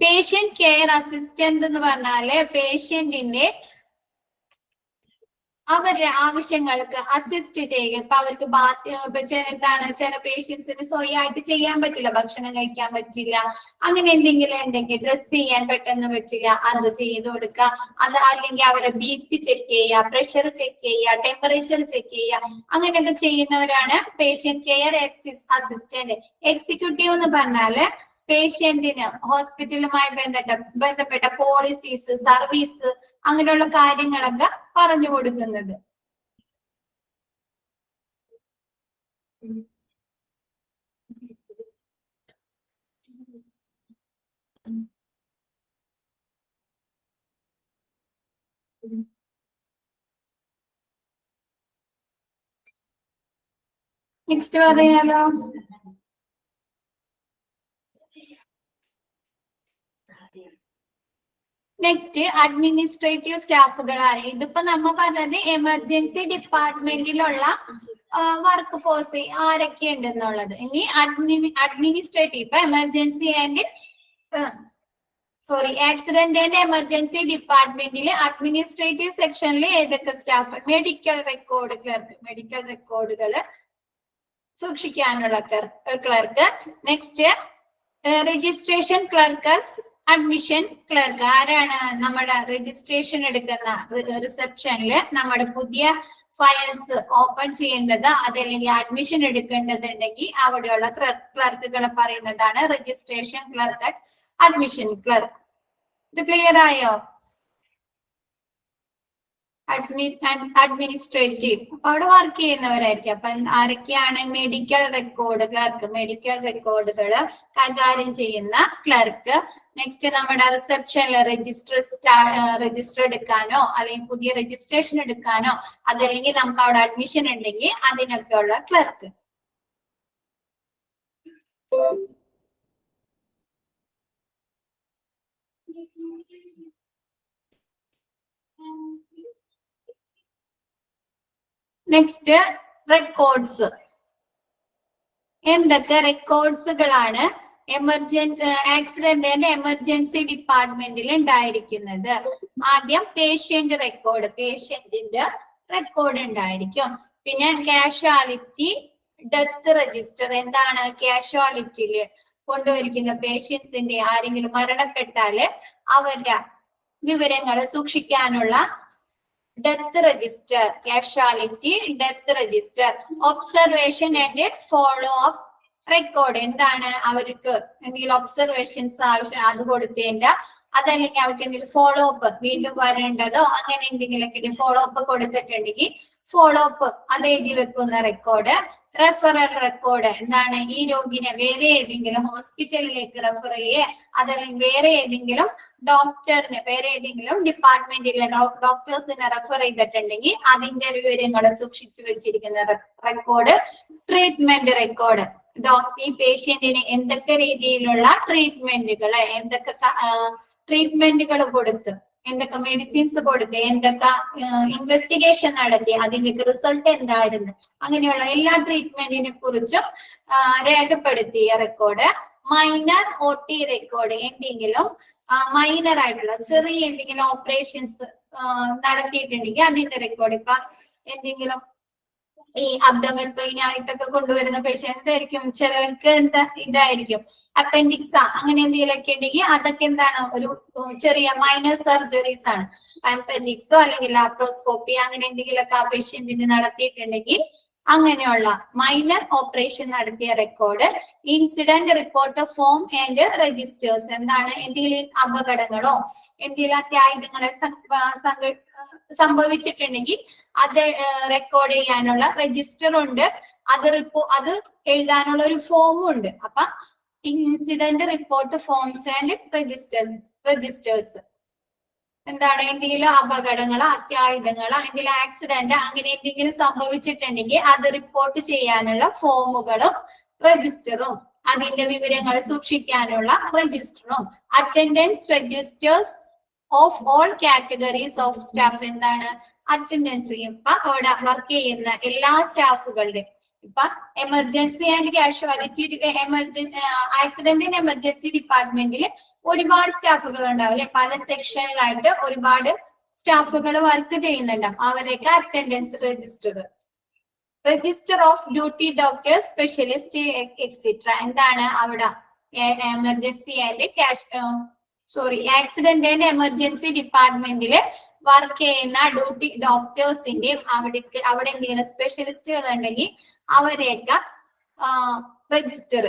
പേഷ്യന്റ് കെയർ അസിസ്റ്റന്റ് എന്ന് പറഞ്ഞാല് പേഷ്യന്റിന്റെ അവരുടെ ആവശ്യങ്ങൾക്ക് അസിസ്റ്റ് ചെയ്യുക. ഇപ്പൊ അവർക്ക് എന്താണ്, ചില പേഷ്യൻസിന് സ്വയമായിട്ട് ചെയ്യാൻ പറ്റില്ല, ഭക്ഷണം കഴിക്കാൻ പറ്റില്ല, അങ്ങനെ എന്തെങ്കിലും ഉണ്ടെങ്കിൽ ഡ്രസ് ചെയ്യാൻ പെട്ടെന്ന് പറ്റില്ല, അത് ചെയ്ത് കൊടുക്കുക. അത് അല്ലെങ്കിൽ അവരെ BP ചെക്ക് ചെയ്യുക, പ്രഷർ ചെക്ക് ചെയ്യുക, ടെമ്പറേച്ചർ ചെക്ക് ചെയ്യുക, അങ്ങനെയൊക്കെ ചെയ്യുന്നവരാണ് പേഷ്യന്റ് കെയർ അസിസ്റ്റന്റ്. എക്സിക്യൂട്ടീവ് എന്ന് പറഞ്ഞാല് പേഷ്യന്റിന് ഹോസ്പിറ്റലുമായി ബന്ധപ്പെട്ട പോളിസീസ്, സർവീസ്, അങ്ങനെയുള്ള കാര്യങ്ങളൊക്കെ പറഞ്ഞു കൊടുക്കുന്നത്. നെക്സ്റ്റ് പറയാലോ. നെക്സ്റ്റ് അഡ്മിനിസ്ട്രേറ്റീവ് സ്റ്റാഫുകളാണ്. ഇതിപ്പോ നമ്മ പറഞ്ഞത് എമർജൻസി ഡിപ്പാർട്ട്മെന്റിലുള്ള വർക്ക് ഫോഴ്സ് ആരൊക്കെ ഉണ്ടെന്നുള്ളത്. ഇനി അഡ്മിനിസ്ട്രേറ്റീവ്, ഇപ്പൊ emergency and accident and emergency ഡിപ്പാർട്ട്മെന്റില് അഡ്മിനിസ്ട്രേറ്റീവ് സെക്ഷനിൽ ഏതൊക്കെ staff? Medical record clerk, medical റെക്കോർഡുകൾ സൂക്ഷിക്കാനുള്ള clerk. Next registration clerk, admission clerk. ആരാണ് നമ്മുടെ രജിസ്ട്രേഷൻ എടുക്കുന്ന റിസപ്ഷനിൽ നമ്മുടെ പുതിയ ഫയൽസ് ഓപ്പൺ ചെയ്യേണ്ടത്, അതല്ലെങ്കിൽ അഡ്മിഷൻ എടുക്കേണ്ടതുണ്ടെങ്കിൽ അവിടെയുള്ള ക്ലർക്കുകളെ പറയുന്നതാണ് രജിസ്ട്രേഷൻ ക്ലർക്ക്, അഡ്മിഷൻ ക്ലർക്ക്. ഇത് ക്ലിയർ ആയോ? അഡ്മിനിസ്ട്രേറ്റീവ് അപ്പൊ അവിടെ വർക്ക് ചെയ്യുന്നവരായിരിക്കും. അപ്പൊ ആരൊക്കെയാണ്? മെഡിക്കൽ റെക്കോർഡ് ക്ലർക്ക്, മെഡിക്കൽ റെക്കോർഡുകൾ കൈകാര്യം ചെയ്യുന്ന ക്ലർക്ക്. നെക്സ്റ്റ് നമ്മുടെ റിസപ്ഷനിൽ രജിസ്റ്റർ എടുക്കാനോ അല്ലെങ്കിൽ പുതിയ രജിസ്ട്രേഷൻ എടുക്കാനോ, അതല്ലെങ്കിൽ നമുക്ക് അവിടെ അഡ്മിഷൻ ഉണ്ടെങ്കിൽ അതിനൊക്കെയുള്ള ക്ലർക്ക്. Next records. എന്തൊക്കെ റെക്കോർഡ്സുകളാണ് ആക്സിഡന്റ് ആൻഡ് എമർജൻസി ഡിപ്പാർട്ട്മെന്റിൽ ഉണ്ടായിരിക്കുന്നത്? ആദ്യം പേഷ്യന്റ് റെക്കോർഡ്, പേഷ്യന്റിന്റെ റെക്കോർഡ് ഉണ്ടായിരിക്കും. പിന്നെ കാഷ്വാലിറ്റി ഡെത്ത് രജിസ്റ്റർ. എന്താണ് കാഷ്വാലിറ്റിയില് കൊണ്ടുവരിക്കുന്ന പേഷ്യൻസിന്റെ ആരെങ്കിലും മരണപ്പെട്ടാല് അവരുടെ വിവരങ്ങൾ സൂക്ഷിക്കാനുള്ള death register, casualty death register. Observation and follow up record. എന്താണ് അവർക്ക് എന്തെങ്കിലും ഒബ്സർവേഷൻസ് ആവശ്യം, അത് കൊടുത്തേണ്ട, അതല്ലെങ്കിൽ അവർക്ക് എന്തെങ്കിലും ഫോളോ അപ്പ് വീണ്ടും വരേണ്ടതോ അങ്ങനെ എന്തെങ്കിലുമൊക്കെ ഫോളോ അപ്പ് കൊടുത്തിട്ടുണ്ടെങ്കിൽ ഫോളോ അപ്പ് അത് എഴുതി വെക്കുന്ന റെക്കോർഡ്. Referral record. എന്താണ് ഈ രോഗിനെ വേറെ ഏതെങ്കിലും ഹോസ്പിറ്റലിലേക്ക് റെഫർ ചെയ്യേ, അതല്ലെങ്കിൽ വേറെ ഏതെങ്കിലും ഡോക്ടറിന്, വേറെ ഏതെങ്കിലും ഡിപ്പാർട്ട്മെന്റിലെ ഡോക്ടേഴ്സിനെ റെഫർ ചെയ്തിട്ടുണ്ടെങ്കിൽ അതിന്റെ വിവരങ്ങൾ സൂക്ഷിച്ചു വെച്ചിരിക്കുന്ന റെക്കോർഡ്. Treatment record. ഈ പേഷ്യന്റിന് എന്തൊക്കെ രീതിയിലുള്ള ട്രീറ്റ്മെന്റുകൾ, എന്തൊക്കെ ട്രീറ്റ്മെന്റുകൾ കൊടുത്ത്, എന്തൊക്കെ മെഡിസിൻസ് കൊടുത്ത്, എന്തൊക്കെ ഇൻവെസ്റ്റിഗേഷൻ നടത്തി, അതിന്റെ റിസൾട്ട് എന്തായിരുന്നു, അങ്ങനെയുള്ള എല്ലാ ട്രീറ്റ്മെന്റിനെ കുറിച്ചും രേഖപ്പെടുത്തിയ റെക്കോർഡ്. Minor OT record. എന്തെങ്കിലും മൈനർ ആയിട്ടുള്ള ചെറിയ എന്തെങ്കിലും ഓപ്പറേഷൻസ് നടത്തിയിട്ടുണ്ടെങ്കിൽ അതിന്റെ റെക്കോർഡ്. ഇപ്പൊ എന്തെങ്കിലും ഈ അബ്ഡോമിനൽ പെയിൻ ആയിട്ടൊക്കെ കൊണ്ടുവരുന്ന പേഷ്യൻസ് ആയിരിക്കും, ചിലർക്ക് എന്താ ഇതായിരിക്കും അപ്പൻഡിക്സ് അങ്ങനെ എന്തെങ്കിലുമൊക്കെ ഉണ്ടെങ്കിൽ അതൊക്കെ എന്താണ് ഒരു ചെറിയ മൈനർ സർജറീസ് ആണ്. അപ്പൻഡിക്സോ അല്ലെങ്കിൽ ലാപ്രോസ്കോപ്പി അങ്ങനെ എന്തെങ്കിലുമൊക്കെ ആ പേഷ്യന്റിന് നടത്തിയിട്ടുണ്ടെങ്കിൽ അങ്ങനെയുള്ള മൈനർ ഓപ്പറേഷൻ നടത്തിയ record, incident report form and registers. എന്താണ് എന്തെങ്കിലും അപകടങ്ങളോ എന്തെങ്കിലും അത്യാഹിതങ്ങളെ സംഭവിച്ചിട്ടുണ്ടെങ്കിൽ അത് റെക്കോർഡ് ചെയ്യാനുള്ള രജിസ്റ്റർ ഉണ്ട്, അത് എഴുതാനുള്ള ഒരു ഫോമും ഉണ്ട്. അപ്പൊ incident report forms and registers എന്താണ് എന്തെങ്കിലും അപകടങ്ങളോ അത്യാഹിതങ്ങളോ എന്തെങ്കിലും ആക്സിഡന്റ് അങ്ങനെ എന്തെങ്കിലും സംഭവിച്ചിട്ടുണ്ടെങ്കിൽ അത് റിപ്പോർട്ട് ചെയ്യാനുള്ള ഫോമുകളും രജിസ്റ്ററും, അതിന്റെ വിവരങ്ങൾ സൂക്ഷിക്കാനുള്ള രജിസ്റ്ററും, attendance registers of all categories of staff. എന്താണ് അറ്റൻഡൻസ് ഇപ്പൊ അവിടെ വർക്ക് ചെയ്യുന്ന എല്ലാ സ്റ്റാഫുകളുടെ, ഇപ്പൊ emergency and casualty accident and emergency ഡിപ്പാർട്ട്മെന്റിൽ ഒരുപാട് സ്റ്റാഫുകൾ ഉണ്ടാവില്ലേ, പല സെക്ഷനിലായിട്ട് ഒരുപാട് സ്റ്റാഫുകൾ വർക്ക് ചെയ്യുന്നുണ്ടാവും. അവരൊക്കെ attendance register of duty doctors specialist etcetera. എന്താണ് അവിടെ emergency and accident and emergency ഡിപ്പാർട്ട്മെന്റിൽ വർക്ക് ചെയ്യുന്ന ഡ്യൂട്ടി ഡോക്ടേഴ്സിന്റെയും അവിടെ എന്തെങ്കിലും സ്പെഷ്യലിസ്റ്റുകൾ ഉണ്ടെങ്കിൽ അവരെയൊക്കെ register.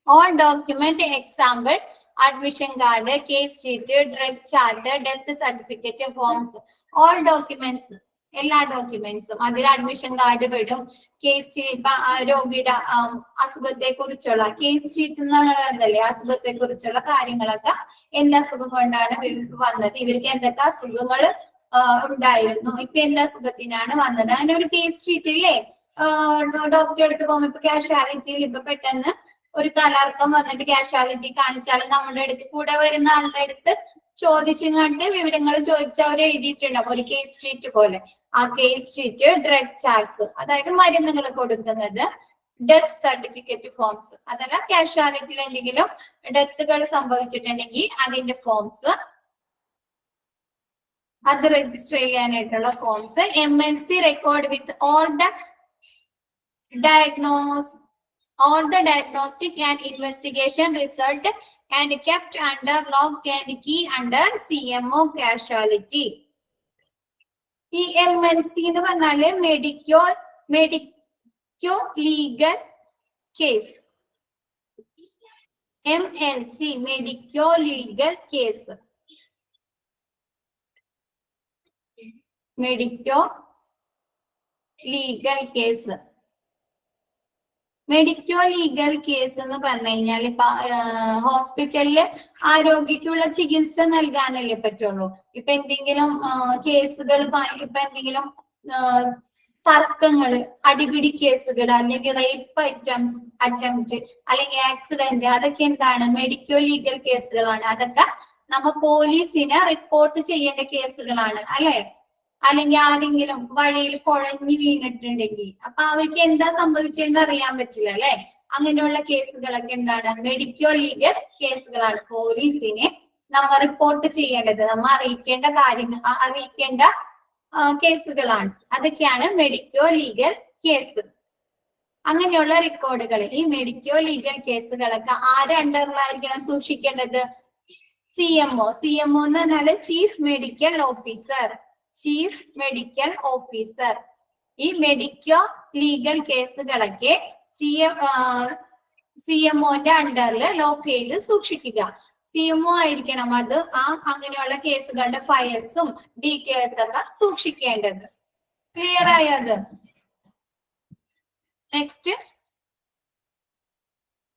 All document example admission card, case sheet, drug chart, death certificate, forms. All documents എല്ലാ ഡോക്യുമെന്റ്സും അതിൽ അഡ്മിഷൻ കാർഡ് പെടും. കേസ് ഷീറ്റ് രോഗിയുടെ അസുഖത്തെ കുറിച്ചുള്ള കേസ് ഷീറ്റ് എന്നുള്ളതല്ലേ, അസുഖത്തെ കുറിച്ചുള്ള കാര്യങ്ങളൊക്കെ എന്ത് അസുഖം കൊണ്ടാണ് വന്നത്, ഇവർക്ക് എന്തൊക്കെ അസുഖങ്ങൾ ഉണ്ടായിരുന്നു, ഇപ്പൊ എന്ത് അസുഖത്തിനാണ് വന്നത്, അങ്ങനെ ഒരു കേസ് ഷീറ്റ് ഇല്ലേ. ഡോക്ടറെ അടുത്ത് പോകുമ്പോ ഇപ്പൊ കാഷ്വാലിറ്റിയിൽ ഇപ്പൊ പെട്ടെന്ന് ഒരു തലർക്കം വന്നിട്ട് കാഷ്വാലിറ്റി കാണിച്ചാൽ നമ്മുടെ അടുത്ത് കൂടെ വരുന്ന ആളുടെ അടുത്ത് ചോദിച്ചിങ്ങാണ്ട് വിവരങ്ങൾ ചോദിച്ച് അവർ എഴുതിയിട്ടുണ്ടാവും ഒരു കേസ് ഷീറ്റ് പോലെ. ആ കേസ് ഷീറ്റ്, ഡ്രഗ് ചാർട്ട്സ് അതായത് മരുന്നുകൾ കൊടുക്കുന്നത്, ഡെത്ത് സർട്ടിഫിക്കറ്റ് ഫോംസ് അതല്ല കാഷ്വാലിറ്റിയിൽ എന്തെങ്കിലും ഡെത്തുകൾ സംഭവിച്ചിട്ടുണ്ടെങ്കിൽ അതിന്റെ ഫോംസ്, അത് രജിസ്റ്റർ ചെയ്യാനായിട്ടുള്ള forms. MLC record with all the diagnostic and investigation result and kept under lock and key under CMO casualty. ഈ MLC എന്ന് പറഞ്ഞാല് medico legal case. MLC medico legal case, medico legal case. Medico legal case എന്ന് പറഞ്ഞു കഴിഞ്ഞാൽ ഇപ്പൊ ഹോസ്പിറ്റലില് ആരോഗ്യക്കുള്ള ചികിത്സ നൽകാനല്ലേ പറ്റുള്ളൂ. ഇപ്പൊ എന്തെങ്കിലും കേസുകൾ, ഇപ്പൊ എന്തെങ്കിലും തർക്കങ്ങള്, അടിപിടി കേസുകൾ അല്ലെങ്കിൽ റേപ്പ് അറ്റംപ്റ്റ് അല്ലെങ്കിൽ ആക്സിഡന്റ്, അതൊക്കെ എന്താണ് മെഡിക്കോ ലീഗൽ കേസുകളാണ്. അതൊക്കെ നമ്മ പോലീസിന് റിപ്പോർട്ട് ചെയ്യേണ്ട കേസുകളാണ് അല്ലെ. അല്ലെങ്കിൽ ആരെങ്കിലും വഴിയിൽ കുഴഞ്ഞു വീണിട്ടുണ്ടെങ്കിൽ അപ്പൊ അവർക്ക് എന്താ സംഭവിച്ചതെന്ന് അറിയാൻ പറ്റില്ല അല്ലെ. അങ്ങനെയുള്ള കേസുകളൊക്കെ എന്താണ് മെഡിക്കോ ലീഗൽ കേസുകളാണ്. പോലീസിനെ നമ്മ റിപ്പോർട്ട് ചെയ്യേണ്ടത്, നമ്മ അറിയിക്കേണ്ട കേസുകളാണ്. അതൊക്കെയാണ് മെഡിക്കോ ലീഗൽ കേസ്. അങ്ങനെയുള്ള റെക്കോർഡുകൾ, ഈ മെഡിക്കോ ലീഗൽ കേസുകളൊക്കെ ആര് അണ്ടറിലായിരിക്കണം സൂക്ഷിക്കേണ്ടത്? CMO. CMO എന്ന് പറഞ്ഞാല് chief medical officer. Chief medical officer. ഈ മെഡിക്കോ ലീഗൽ കേസുകളൊക്കെ CMOന്റെ അണ്ടറിൽ ലോക്ക് ചെയ്ത് സൂക്ഷിക്കുക. CMO ആയിരിക്കണം അത് അങ്ങനെയുള്ള കേസുകളുടെ ഫയൽസും ഡീറ്റെയിൽസ് ഒക്കെ സൂക്ഷിക്കേണ്ടത്. ക്ലിയർ ആയത്? Next,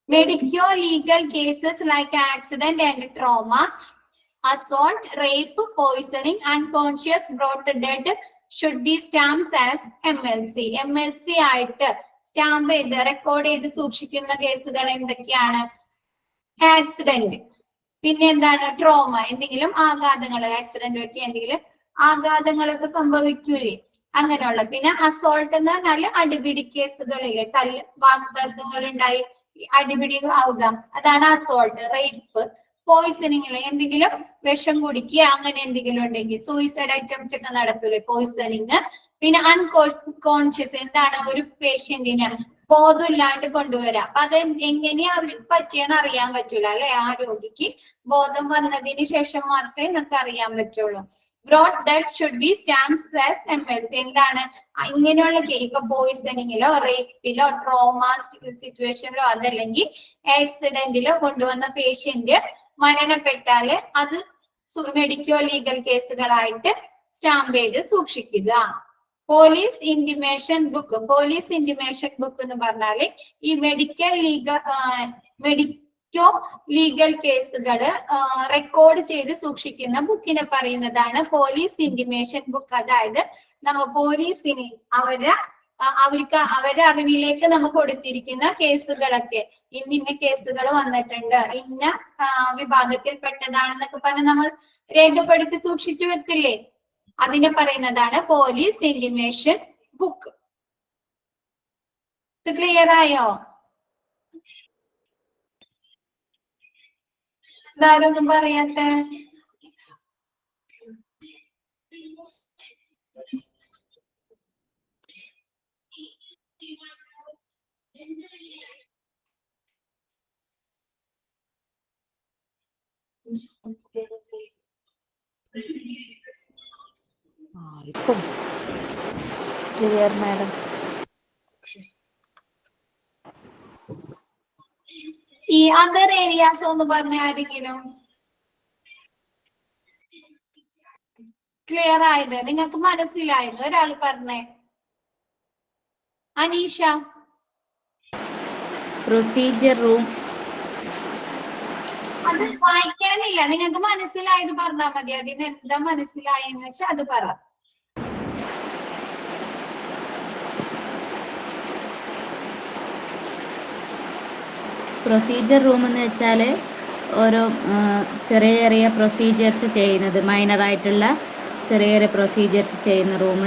medico legal cases like accident and trauma, assault, rape, poisoning, unconscious, brought dead should be stamped as MLC. MLC ആയിട്ട് സ്റ്റാമ്പ് ചെയ്ത് റെക്കോർഡ് ചെയ്ത് സൂക്ഷിക്കുന്ന കേസുകൾ എന്തൊക്കെയാണ്? ആക്സിഡന്റ്, പിന്നെ എന്താണ് ട്രോമ, എന്തെങ്കിലും ആഘാതങ്ങൾ, ആക്സിഡന്റ് പറ്റി എന്തെങ്കിലും ആഘാതങ്ങളൊക്കെ സംഭവിക്കൂലേ അങ്ങനെയുള്ള. പിന്നെ അസോൾട്ട് എന്ന് പറഞ്ഞാല് അടിപിടി കേസുകളിലെ വാഗ്തർക്കങ്ങൾ ഉണ്ടായി അടിപിടി ആവുക, അതാണ് അസോൾട്ട്. റേപ്പ്, പോയിസണിങ്ങില് എന്തെങ്കിലും വിഷം കുടിക്കുക അങ്ങനെ എന്തെങ്കിലും ഉണ്ടെങ്കിൽ, സൂയിസൈഡ് അറ്റംപ്റ്റ് ഒക്കെ നടത്തൂലേ പോയിസണിങ്. പിന്നെ അൺകോൺഷ്യസ്, എന്താണ് ഒരു പേഷ്യന്റിന് ബോധമില്ലാണ്ട് കൊണ്ടുവരാം. അപ്പൊ അത് എങ്ങനെയാ അവർക്ക് പറ്റിയെന്ന് അറിയാൻ പറ്റൂല അല്ലെ? ആ രോഗിക്ക് ബോധം വന്നതിന് ശേഷം മാത്രമേ നമുക്ക് അറിയാൻ പറ്റുള്ളൂ. Brought death should be stamps as MLC. എന്താണ് ഇങ്ങനെയുള്ള ഇപ്പൊ പോയിസണിങ്ങിലോ റേപ്പിലോ ട്രോമാ സിറ്റുവേഷനിലോ അതല്ലെങ്കിൽ ആക്സിഡന്റിലോ കൊണ്ടുവന്ന പേഷ്യന്റ് മരണപ്പെട്ടാല് അത് മെഡിക്കോ ലീഗൽ കേസുകളായിട്ട് സ്റ്റാമ്പ് ചെയ്ത് സൂക്ഷിക്കുക. Police intimation book. Police intimation book എന്ന് പറഞ്ഞാല് ഈ മെഡിക്കോ ലീഗൽ കേസുകൾ റെക്കോർഡ് ചെയ്ത് സൂക്ഷിക്കുന്ന ബുക്കിനെ പറയുന്നതാണ് പോലീസ് ഇന്റിമേഷൻ ബുക്ക്. അതായത് നമ്മ പോലീസിന് അവരുടെ അറിവിലേക്ക് നമുക്ക് കൊടുത്തിരിക്കുന്ന കേസുകളൊക്കെ ഇന്ന കേസുകൾ വന്നിട്ടുണ്ട്, ഇന്ന വിഭാഗത്തിൽപ്പെട്ടതാണെന്നൊക്കെ പറഞ്ഞ് നമ്മൾ രേഖപ്പെടുത്തി സൂക്ഷിച്ചു വെക്കില്ലേ? അതിനെ പറയുന്നതാണ് പോലീസ് ഇന്റിമേഷൻ ബുക്ക്. ഇത് ക്ലിയർ ആയോ? ഇതാരൊന്നും പറയാത്ത? Clear, madam. ഈ അതർ ഏരിയാസ് ഒന്ന് പറഞ്ഞ ആരെങ്കിലും ക്ലിയർ ആയത്? നിങ്ങൾക്ക് മനസ്സിലായത്? ഒരാൾ പറഞ്ഞേ. അനീഷ. Procedure room. അത് വായിക്കണമെന്നില്ല, നിങ്ങൾക്ക് മനസ്സിലായത് പറഞ്ഞാൽ മതി. അതിന് എന്താ മനസ്സിലായെന്ന് വെച്ചാൽ അത് പറ. പ്രൊസീജിയർ റൂം എന്ന് വെച്ചാൽ ഓരോ ചെറിയ ചെറിയ പ്രൊസീജിയേഴ്സ് ചെയ്യുന്നത്, മൈനറായിട്ടുള്ള ചെറിയ ചെറിയ പ്രൊസീജിയേഴ്സ് ചെയ്യുന്ന റൂം.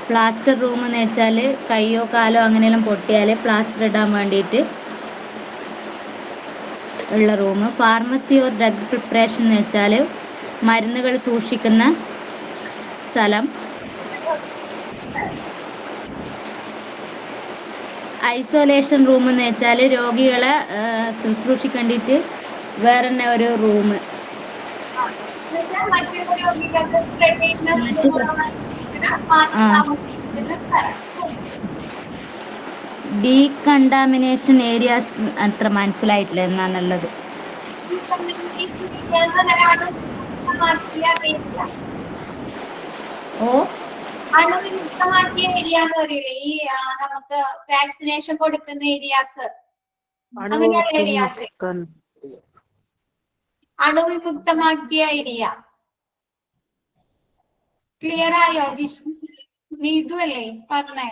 പ്ലാസ്റ്റർ റൂം എന്ന് വെച്ചാൽ കയ്യോ കാലോ അങ്ങനെയെല്ലാം പൊട്ടിയാൽ പ്ലാസ്റ്റർ ഇടാൻ വേണ്ടിയിട്ട് ഉള്ള room. Pharmacy or drug preparation എന്ന് വെച്ചാൽ മരുന്നുകൾ സൂക്ഷിക്കുന്ന സ്ഥലം. ഐസൊലേഷൻ റൂം എന്ന് വെച്ചാൽ രോഗികളെ ശുശ്രൂഷിക്കേണ്ടിയിട്ട് വേറെ തന്നെ ഒരു റൂം. ഡീകണ്ടാമിനേഷൻ ഏരിയാസ് അത്ര മനസ്സിലായിട്ടില്ല എന്നാന്നുള്ളത്. ഓ, അണുവിമുക്തമാക്കിയ ഏരിയ എന്ന് പറയില്ലേ, ഈ നമുക്ക് വാക്സിനേഷൻ കൊടുക്കുന്ന ഏരിയാസ്, അങ്ങനെയുള്ള ഏരിയാസ് അണുവിമുക്തമാക്കിയ ഏരിയ. ക്ലിയർ ആയോ? നീതു അല്ലേ പറഞ്ഞേ?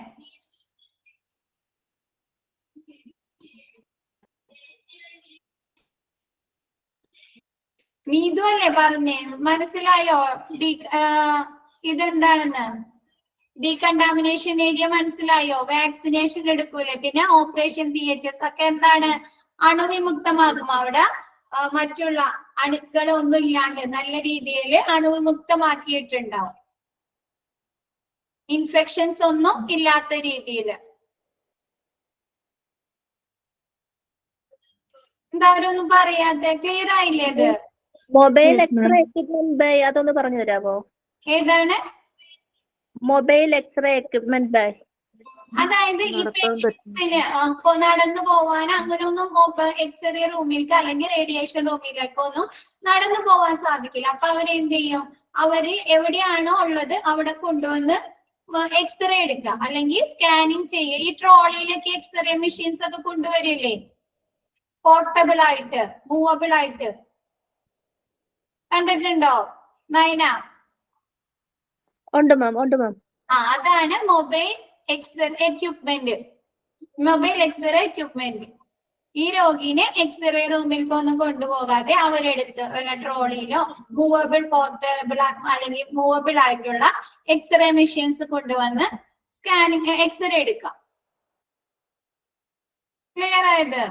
നീതു അല്ലേ പറഞ്ഞേ? മനസ്സിലായോ ഇതെന്താണെന്ന്? ഡീകണ്ടാമിനേഷൻ ഏരിയ മനസ്സിലായോ? വാക്സിനേഷൻ എടുക്കൂലേ, പിന്നെ ഓപ്പറേഷൻ തിയേറ്റേഴ്സ് ഒക്കെ എന്താണ്? അണുവിമുക്തമാകും. അവിടെ മറ്റുള്ള അണുക്കളൊന്നും ഇല്ലാണ്ട് നല്ല രീതിയിൽ അണുവിമുക്തമാക്കിയിട്ടുണ്ടാവും. ഇൻഫെക്ഷൻസ് ഒന്നും ഇല്ലാത്ത രീതിയിൽ. എന്താവരൊന്നും പറയാതെ? ക്ലിയർ ആയില്ലേ അത്? മൊബൈൽ എക്സ്റേ എക്യുപ്മെന്റ് ബൈ അതൊന്ന് പറഞ്ഞു തരാമോ? ഏതാണ് മൊബൈൽ എക്സ്റേ എക്യുപ്മെന്റ് ബൈ? അതായത് ഈ പേഷ്യൻസിന് നടന്നു പോവാൻ അങ്ങനെയൊന്നും എക്സ്റേ റൂമിലേക്ക് അല്ലെങ്കിൽ റേഡിയേഷൻ റൂമിലേക്ക് ഒന്നും നടന്നു പോവാൻ സാധിക്കില്ല. അപ്പൊ അവരെന്ത് ചെയ്യും? അവര് എവിടെയാണോ ഉള്ളത് അവിടെ കൊണ്ടുവന്ന് എക്സ്റേ എടുക്കുക അല്ലെങ്കിൽ സ്കാനിങ് ചെയ്യുക. ഈ ട്രോളിയിലൊക്കെ എക്സ്റേ മെഷീൻസ് ഒക്കെ കൊണ്ടുവരില്ലേ, പോർട്ടബിൾ ആയിട്ട്, മൂവബിൾ ആയിട്ട്. കണ്ടിട്ടുണ്ടോ നയന? ഉണ്ട് മാം, ഉണ്ട് മാം. അതാണ് mobile x-ray equipment. Mobile x-ray equipment ഈ രോഗിനെ എക്സ്റേ റൂമിലേക്ക് ഒന്നും കൊണ്ടുപോകാതെ അവരെടുത്ത് ട്രോളിയിലോ മൂവബിൾ പോർട്ടബിൾ അല്ലെങ്കിൽ മൂവബിൾ ആയിട്ടുള്ള എക്സ്റേ മെഷീൻസ് കൊണ്ടുവന്ന് സ്കാനിങ് എക്സ്റേ എടുക്കാം. ക്ലിയർ ആയത്?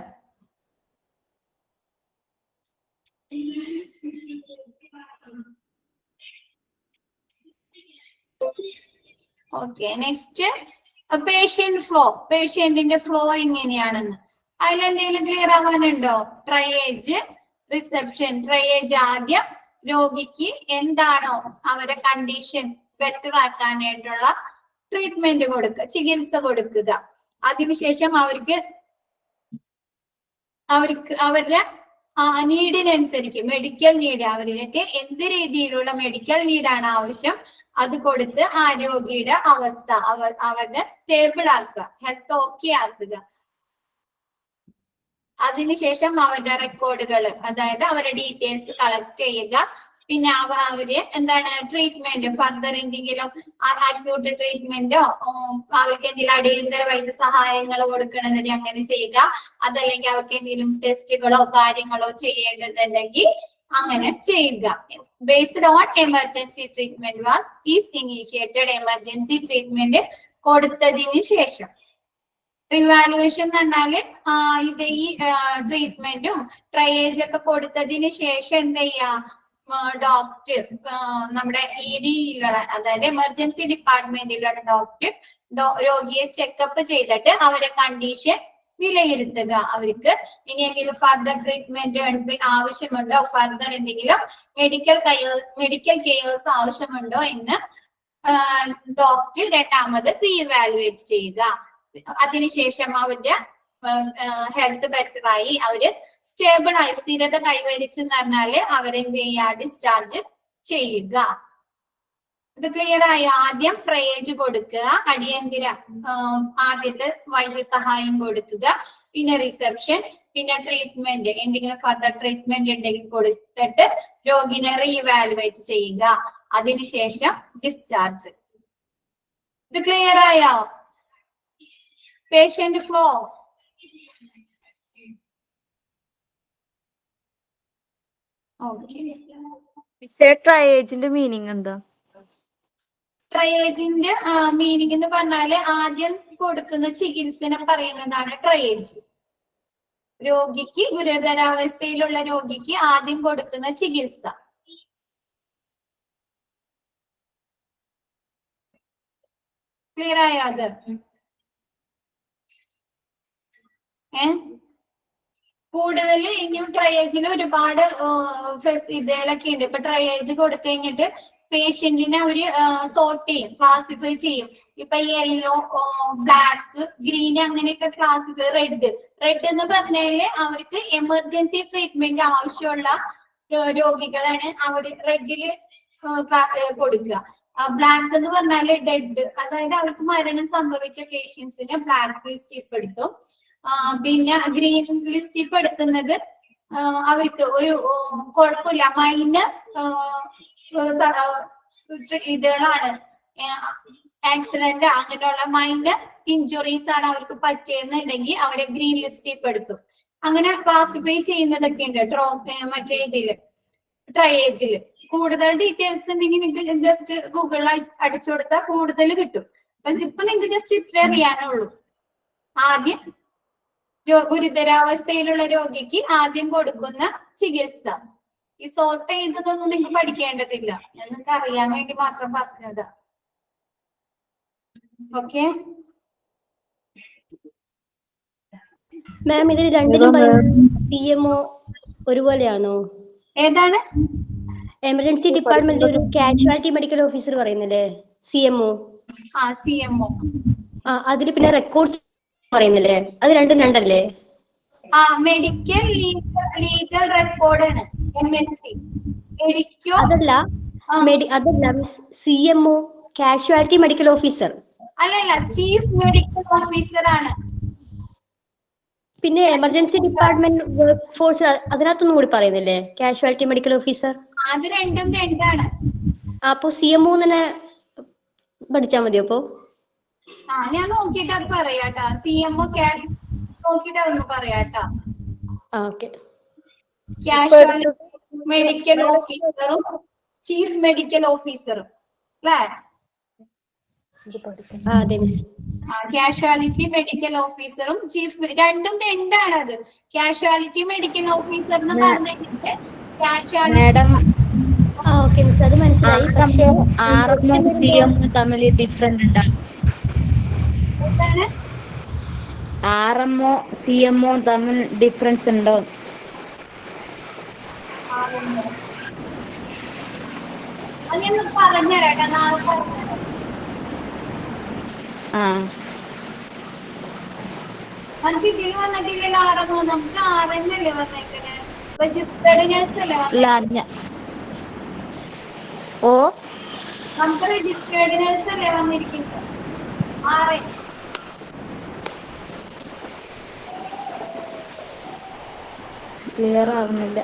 ഓക്കെ, നെക്സ്റ്റ് പേഷ്യന്റിന്റെ ഫ്ലോ എങ്ങനെയാണെന്ന് അതിലെന്തെങ്കിലും ക്ലിയർ ആവാനുണ്ടോ? Triage, reception. ട്രയേജ് ആദ്യം രോഗിക്ക് എന്താണോ അവരുടെ കണ്ടീഷൻ ബെറ്റർ ആക്കാനായിട്ടുള്ള ട്രീറ്റ്മെന്റ് കൊടുക്കുക, ചികിത്സ കൊടുക്കുക. അതിനുശേഷം അവർക്ക് അവരുടെ നീഡിനനുസരിച്ച് മെഡിക്കൽ നീഡ്, അവർക്ക് എന്ത് രീതിയിലുള്ള മെഡിക്കൽ നീഡാണ് ആവശ്യം അത് കൊടുത്ത് ആ രോഗിയുടെ അവസ്ഥ അവരുടെ സ്റ്റേബിൾ ആക്കുക, ഹെൽത്ത് ഓക്കെ ആക്കുക. അതിനുശേഷം അവരുടെ റെക്കോർഡുകൾ, അതായത് അവരുടെ ഡീറ്റെയിൽസ് കളക്ട് ചെയ്യുക. പിന്നെ അവര് എന്താണ് ട്രീറ്റ്മെന്റ്, ഫർദർ എന്തെങ്കിലും അക്യൂട്ട് ട്രീറ്റ്മെന്റോ അവർക്ക് എന്തെങ്കിലും അടിയന്തര വൈദ്യസഹായങ്ങൾ കൊടുക്കണമെങ്കിൽ അങ്ങനെ ചെയ്യുക. അതല്ലെങ്കിൽ അവർക്ക് എന്തെങ്കിലും ടെസ്റ്റുകളോ കാര്യങ്ങളോ ചെയ്യേണ്ടതുണ്ടെങ്കിൽ അങ്ങനെ ചെയ്യുക. Based on emergency treatment is initiated. Emergency treatment കൊടുത്തതിന് ശേഷം റിവാലുവേഷൻ എന്ന് പറഞ്ഞാല് ഈ ട്രീറ്റ്മെന്റും ട്രയേജ് ഒക്കെ കൊടുത്തതിന് ശേഷം എന്ത് ചെയ്യാ, ഡോക്ടർ നമ്മുടെ ED-യിലുള്ള, അതായത് എമർജൻസി ഡിപ്പാർട്ട്മെന്റിലുള്ള ഡോക്ടർ രോഗിയെ ചെക്കപ്പ് ചെയ്തിട്ട് അവരുടെ കണ്ടീഷൻ വിലയിരുത്തുക. അവർക്ക് ഇനി എന്തെങ്കിലും ഫർദർ ട്രീറ്റ്മെന്റ് ആവശ്യമുണ്ടോ, ഫർദർ എന്തെങ്കിലും മെഡിക്കൽ കെയേഴ്സ് ആവശ്യമുണ്ടോ എന്ന് ഡോക്ടർ രണ്ടാമത് റീവാലുവേറ്റ് ചെയ്യുക. അതിനുശേഷം അവരുടെ ഹെൽത്ത് ബെറ്റർ ആയി, അവര് സ്റ്റേബിൾ ആയി, സ്ഥിരത കൈവരിച്ചെന്ന് പറഞ്ഞാല് അവരെന്ത് ചെയ്യുക, ഡിസ്ചാർജ് ചെയ്യുക. ഇത് ക്ലിയർ ആയി? ആദ്യം ട്രയേജ് കൊടുക്കുക, അടിയന്തര ആദ്യത്തെ വൈദ്യസഹായം കൊടുക്കുക, പിന്നെ റിസപ്ഷൻ, പിന്നെ ട്രീറ്റ്മെന്റ്, എന്തെങ്കിലും ഫർദർ ട്രീറ്റ്മെന്റ് ഉണ്ടെങ്കിൽ കൊടുത്തിട്ട് രോഗിനെ റീവാലുവേറ്റ് ചെയ്യുക. അതിനുശേഷം ഡിസ്ചാർജ്. ഇത് ക്ലിയർ ആയോ? Patient flow. ട്രയേജിന്റെ മീനിങ് എന്താ? ട്രയേജിന്റെ മീനിങ് എന്ന് പറഞ്ഞാല് ആദ്യം കൊടുക്കുന്ന ചികിത്സനെ പറയുന്നതാണ് ട്രയേജ്. രോഗിക്ക്, ഗുരുതരാവസ്ഥയിലുള്ള രോഗിക്ക് ആദ്യം കൊടുക്കുന്ന ചികിത്സ. ക്ലിയർ ആയോ അത്? കൂടുതൽ ഇനിയും ട്രയേജിൽ ഒരുപാട് ഇതുകളൊക്കെ ഉണ്ട്. ഇപ്പൊ ട്രയേജ് കൊടുത്തു കഴിഞ്ഞിട്ട് പേഷ്യന്റിനെ അവര് സോർട്ട് ചെയ്യും, ക്ലാസിഫൈ ചെയ്യും. ഇപ്പൊ യെല്ലോ, ബ്ലാക്ക്, ഗ്രീൻ അങ്ങനെയൊക്കെ ക്ലാസിഫൈ. റെഡ് എന്ന് പറഞ്ഞാല് അവർക്ക് എമർജൻസി ട്രീറ്റ്മെന്റ് ആവശ്യമുള്ള രോഗികളാണ് അവര് റെഡില് കൊടുക്കുക. ബ്ലാക്ക് എന്ന് പറഞ്ഞാല് ഡെഡ്, അതായത് അവർക്ക് മരണം സംഭവിച്ച പേഷ്യൻസിന് ബ്ലാക്ക് ലിസ്റ്റ് പെടുത്തും. പിന്നെ ഗ്രീൻ ലിസ്റ്റ് പെടുത്തുന്നത് അവർക്ക് ഒരു കുഴപ്പമില്ല, മൈനർ ഇതുകളാണ്, ആക്സിഡന്റ് അങ്ങനെയുള്ള മൈനർ ഇഞ്ചുറീസ് ആണ് അവർക്ക് പറ്റിയെന്നുണ്ടെങ്കിൽ അവരെ ഗ്രീൻ ലിസ്റ്റിൽ പെടുത്തും. അങ്ങനെ ക്ലാസിഫൈ ചെയ്യുന്നതൊക്കെ ഉണ്ട് മറ്റേ ഇതില് ട്രയേജില്. കൂടുതൽ ഡീറ്റെയിൽസ് ഉണ്ടെങ്കിൽ നിങ്ങൾക്ക് ജസ്റ്റ് ഗൂഗിളിൽ അടിച്ചു കൊടുത്താൽ കൂടുതൽ കിട്ടും. ഇപ്പൊ നിങ്ങൾക്ക് ജസ്റ്റ് ഇത്ര അറിയാനുള്ളൂ. ആദ്യം ഗുരുതരാവസ്ഥയിലുള്ള രോഗിക്ക് ആദ്യം കൊടുക്കുന്ന ചികിത്സ. ഈ സോർട്ട് ചെയ്തതൊന്നും നിങ്ങൾക്ക് പഠിക്കേണ്ടതില്ല, ഞാൻ നിങ്ങൾക്ക് അറിയാൻ വേണ്ടി മാത്രം പറഞ്ഞതാ. ഓക്കെ മാം, ഇതിൽ രണ്ടിലും CMO ഒരുപോലെയാണോ? ഏതാണ്? എമർജൻസി ഡിപ്പാർട്ട്മെന്റിൽ ഒരു കാഷ്വാലിറ്റി മെഡിക്കൽ ഓഫീസർ പറയുന്നില്ലേ, CMO? CMO. അതിൽ പിന്നെ റെക്കോർഡ്സ് പറയുന്നില്ലേ, അത് രണ്ടും രണ്ടല്ലേ? മെഡിക്കൽ ലീഗൽ റെക്കോർഡാണ് MLC. അതല്ല miss, CMO casualty medical officer അല്ലല്ല, ചീഫ് മെഡിക്കൽ ഓഫീസർ ആണ്. പിന്നെ എമർജൻസി ഡിപ്പാർട്ട്മെന്റ് വർക്ക് ഫോഴ്സ് അതിനകത്തൊന്നും കൂടി പറയുന്നില്ലേ കാഷ്വാലിറ്റി മെഡിക്കൽ ഓഫീസർ? അത് രണ്ടും രണ്ടാണ്. അപ്പൊ CMO തന്നെ പഠിച്ചാ മതി. അപ്പൊ ഞാൻ നോക്കിട്ട് അത് പറയാട്ടാ. CMO നോക്കിട്ട് അതൊന്ന് പറയാട്ടാ. കാഷ്വാലിറ്റി മെഡിക്കൽ ഓഫീസറും ചീഫ് മെഡിക്കൽ ഓഫീസറും അല്ലേ? കാഷ്വാലിറ്റി മെഡിക്കൽ ഓഫീസറും ചീഫ് രണ്ടും രണ്ടാണ്. അത് കാഷ്വാലിറ്റി മെഡിക്കൽ ഓഫീസർ എന്ന് പറഞ്ഞിട്ട് അത് മനസ്സിലായി. CMO തമ്മിൽ ഡിഫറെന്റ് ഉണ്ടാകും. എന്താണ് RMO CMO തമ്മിൽ ഡിഫറൻസ് ഉണ്ടോ? ആകുന്നു? അത് ഞാൻ പറഞ്ഞുതരാം, നാളെ പറഞ്ഞുതരാം. ആ നമുക്ക് ഇതിൽ വന്നിട്ടില്ലല്ലോ RMO, നമുക്ക് RN അല്ലേ വന്നേക്കണേ, രജിസ്റ്റേർഡ് നേഴ്സ് അല്ലേ അല്ല വന്നേക്കണേ. ഓ നമുക്ക് രജിസ്റ്റേർഡ് നേഴ്സ് അല്ലേ വന്നിരിക്കുന്നത്, RN. ക്ലിയർ ആവുന്നില്ല.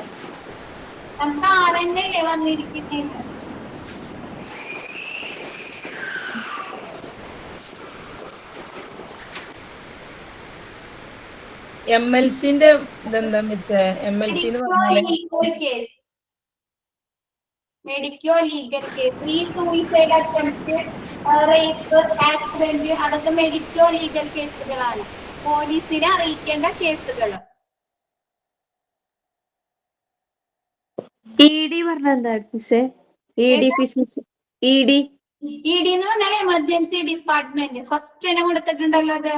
നമുക്ക് RN അല്ലേ വന്നിരിക്കുന്നേന്ന്. MLCന്റെ ഇതെന്താ മിസ്സേ? MLC എന്ന് പറഞ്ഞാല് മെഡിക്കോ ലീഗൽ കേസ്, ഈ സൂയിസൈഡ് അറ്റംപ്റ്റ്, റേപ്പ്, ആക്സിഡന്റ്, അതൊക്കെ മെഡിക്കോ ലീഗൽ കേസുകളാണ്, പോലീസിനെ അറിയിക്കേണ്ട കേസുകൾ. ED പറഞ്ഞ എന്താ മിസ്സേ? ED ഫിസിക്സ് ED ED എന്ന് പറഞ്ഞാൽ എമർജൻസി ഡിപ്പാർട്ട്മെന്റ്. ഫസ്റ്റ് തന്നെ കൊടുത്തിട്ടുണ്ടല്ലോ അത്.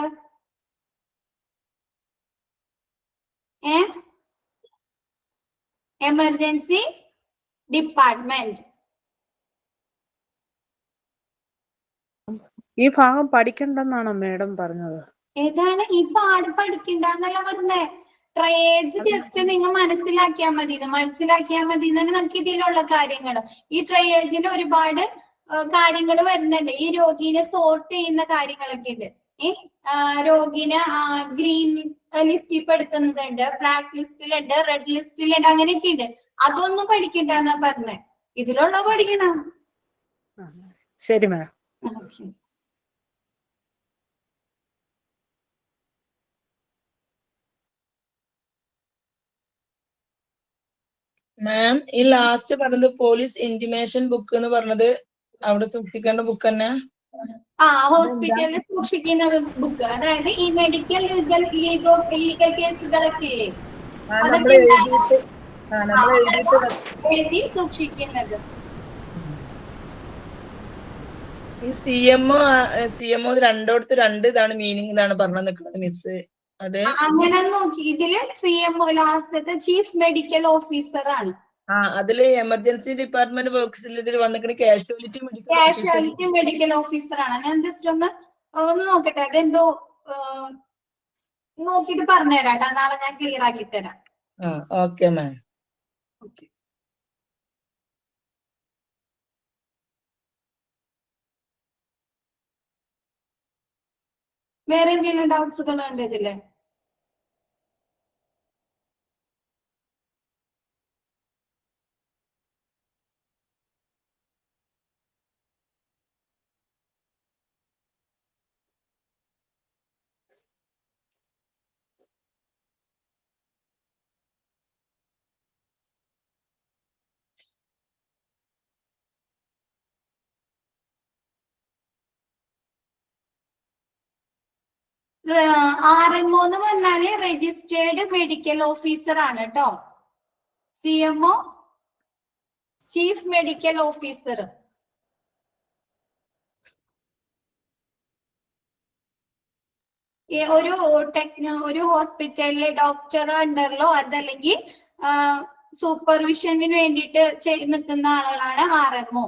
Emergency department. ഈ ഭാഗം പഠിക്കണ്ടെന്നാണോ മേഡം പറഞ്ഞത്? ഏതാണ് ഈ പാട് പഠിക്കണ്ടെന്നല്ല പറഞ്ഞേ, ട്രയേജ് ജസ്റ്റ് നിങ്ങൾ മനസ്സിലാക്കിയാൽ മതി തന്നെ നമുക്ക് ഇതിലുള്ള കാര്യങ്ങൾ. ഈ ട്രയേജിൽ ഒരുപാട് കാര്യങ്ങൾ വരുന്നുണ്ട്. ഈ രോഗീനെ സോർട്ട് ചെയ്യുന്ന കാര്യങ്ങളൊക്കെ ഉണ്ട്. രോഗീനെ ഗ്രീൻ ലിസ്റ്റിൽ പെടുത്തുന്നതുണ്ട്, ബ്ലാക്ക് ലിസ്റ്റിലുണ്ട്, റെഡ് ലിസ്റ്റിലുണ്ട്, അങ്ങനെയൊക്കെ ഉണ്ട്. അതൊന്നും പഠിക്കണ്ടെന്നാ പറഞ്ഞേ, ഇതിലുള്ള പഠിക്കണം. ശരി മാഡം. മാം ഈ ലാസ്റ്റ് പറഞ്ഞത് പോലീസ് ഇന്റിമേഷൻ ബുക്ക് എന്ന് പറഞ്ഞത് അവിടെ സൂക്ഷിക്കേണ്ട ബുക്ക് തന്നെ? ഹോസ്പിറ്റലിൽ സൂക്ഷിക്കുന്ന ബുക്ക്, അതായത് ഈ മെഡിക്കൽ ലീഗൽ കേസുകളൊക്കെ ഇല്ലേ, അതൊക്കെ എഴുതി സൂക്ഷിക്കുന്നത്. ഈ CMO രണ്ടോടത്ത് രണ്ട് ഇതാണ് മീനിങ് എന്നാണ് പറഞ്ഞു നിൽക്കുന്നത് മിസ്. അത് അങ്ങനെ നോക്കി, ഇതില് CMO ലാസ്റ്റത്തെ ചീഫ് മെഡിക്കൽ ഓഫീസർ ആണ്. അതില് എമർജൻസി ഡിപ്പാർട്ട്മെന്റ് വർക്ക്സിൽ ഇതിൽ വന്നിട്ട് കാഷ്വാലിറ്റി മെഡിക്കൽ ഓഫീസർ ആണ്. ഞാൻ ജസ്റ്റ് ഒന്ന് നോക്കട്ടെ, അതെന്തോ നോക്കിട്ട് പറഞ്ഞുതരാം, നാളെ ഞാൻ ക്ലിയർ ആക്കി തരാം. Okay ma'am. വേറെ എന്തെങ്കിലും ഡൗട്ട്സുകൾ ഉണ്ട് ഇതില്? RMO എന്ന് പറഞ്ഞാല് രജിസ്റ്റേർഡ് മെഡിക്കൽ ഓഫീസർ ആണ് കേട്ടോ. CMO chief medical officer. ഒരു ഹോസ്പിറ്റലിലെ ഡോക്ടർ അണ്ടറിലോ അതല്ലെങ്കിൽ സൂപ്പർവിഷന് വേണ്ടിയിട്ട് നിൽക്കുന്ന ആളുകളാണ് RMO.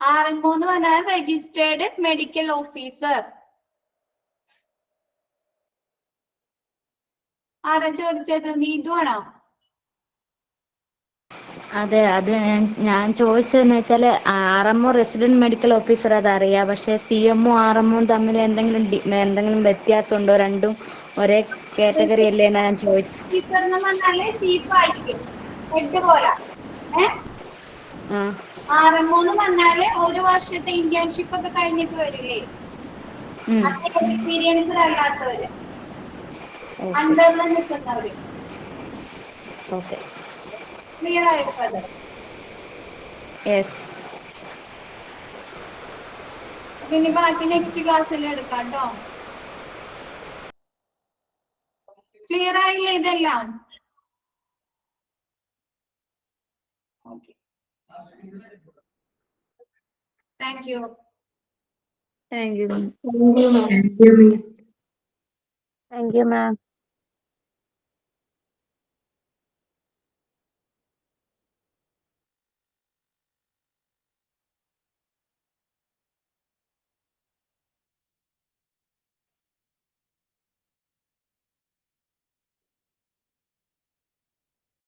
RMO എന്ന് പറഞ്ഞാൽ രജിസ്റ്റേർഡ് മെഡിക്കൽ ഓഫീസർ. ആരാ ചോദിച്ചത്? നീതുവാണോ? അതെ, അത് ഞാൻ ചോദിച്ചതെന്ന് വെച്ചാല് RMO റെസിഡന്റ് മെഡിക്കൽ ഓഫീസർ അതറിയാം, പക്ഷെ CMO RMO തമ്മിൽ എന്തെങ്കിലും വ്യത്യാസം ഉണ്ടോ? രണ്ടും ഒരേ കാറ്റഗറി അല്ലേ എന്നാ ഞാൻ ചോദിച്ചത്. ചീഫ് ആയിരിക്കും, ഹെഡ് പോലെ. RMO എന്ന് പറഞ്ഞാല് ഒരു വർഷത്തെ ഇന്റേൺഷിപ്പ് ഒക്കെ കഴിഞ്ഞിട്ട് വരില്ലേ, എക്സ്പീരിയൻസ്ഡ് അല്ലാത്തവര്, അണ്ടറിൽ നിൽക്കുന്നവര്. ക്ലിയർ ആയോ? പിന്നെ ബാക്കി നെക്സ്റ്റ് ക്ലാസ്സിൽ എടുക്കാം കേട്ടോ. ക്ലിയർ ആയില്ലേ ഇതെല്ലാം? Okay. Thank you. Thank you. Thank you ma'am.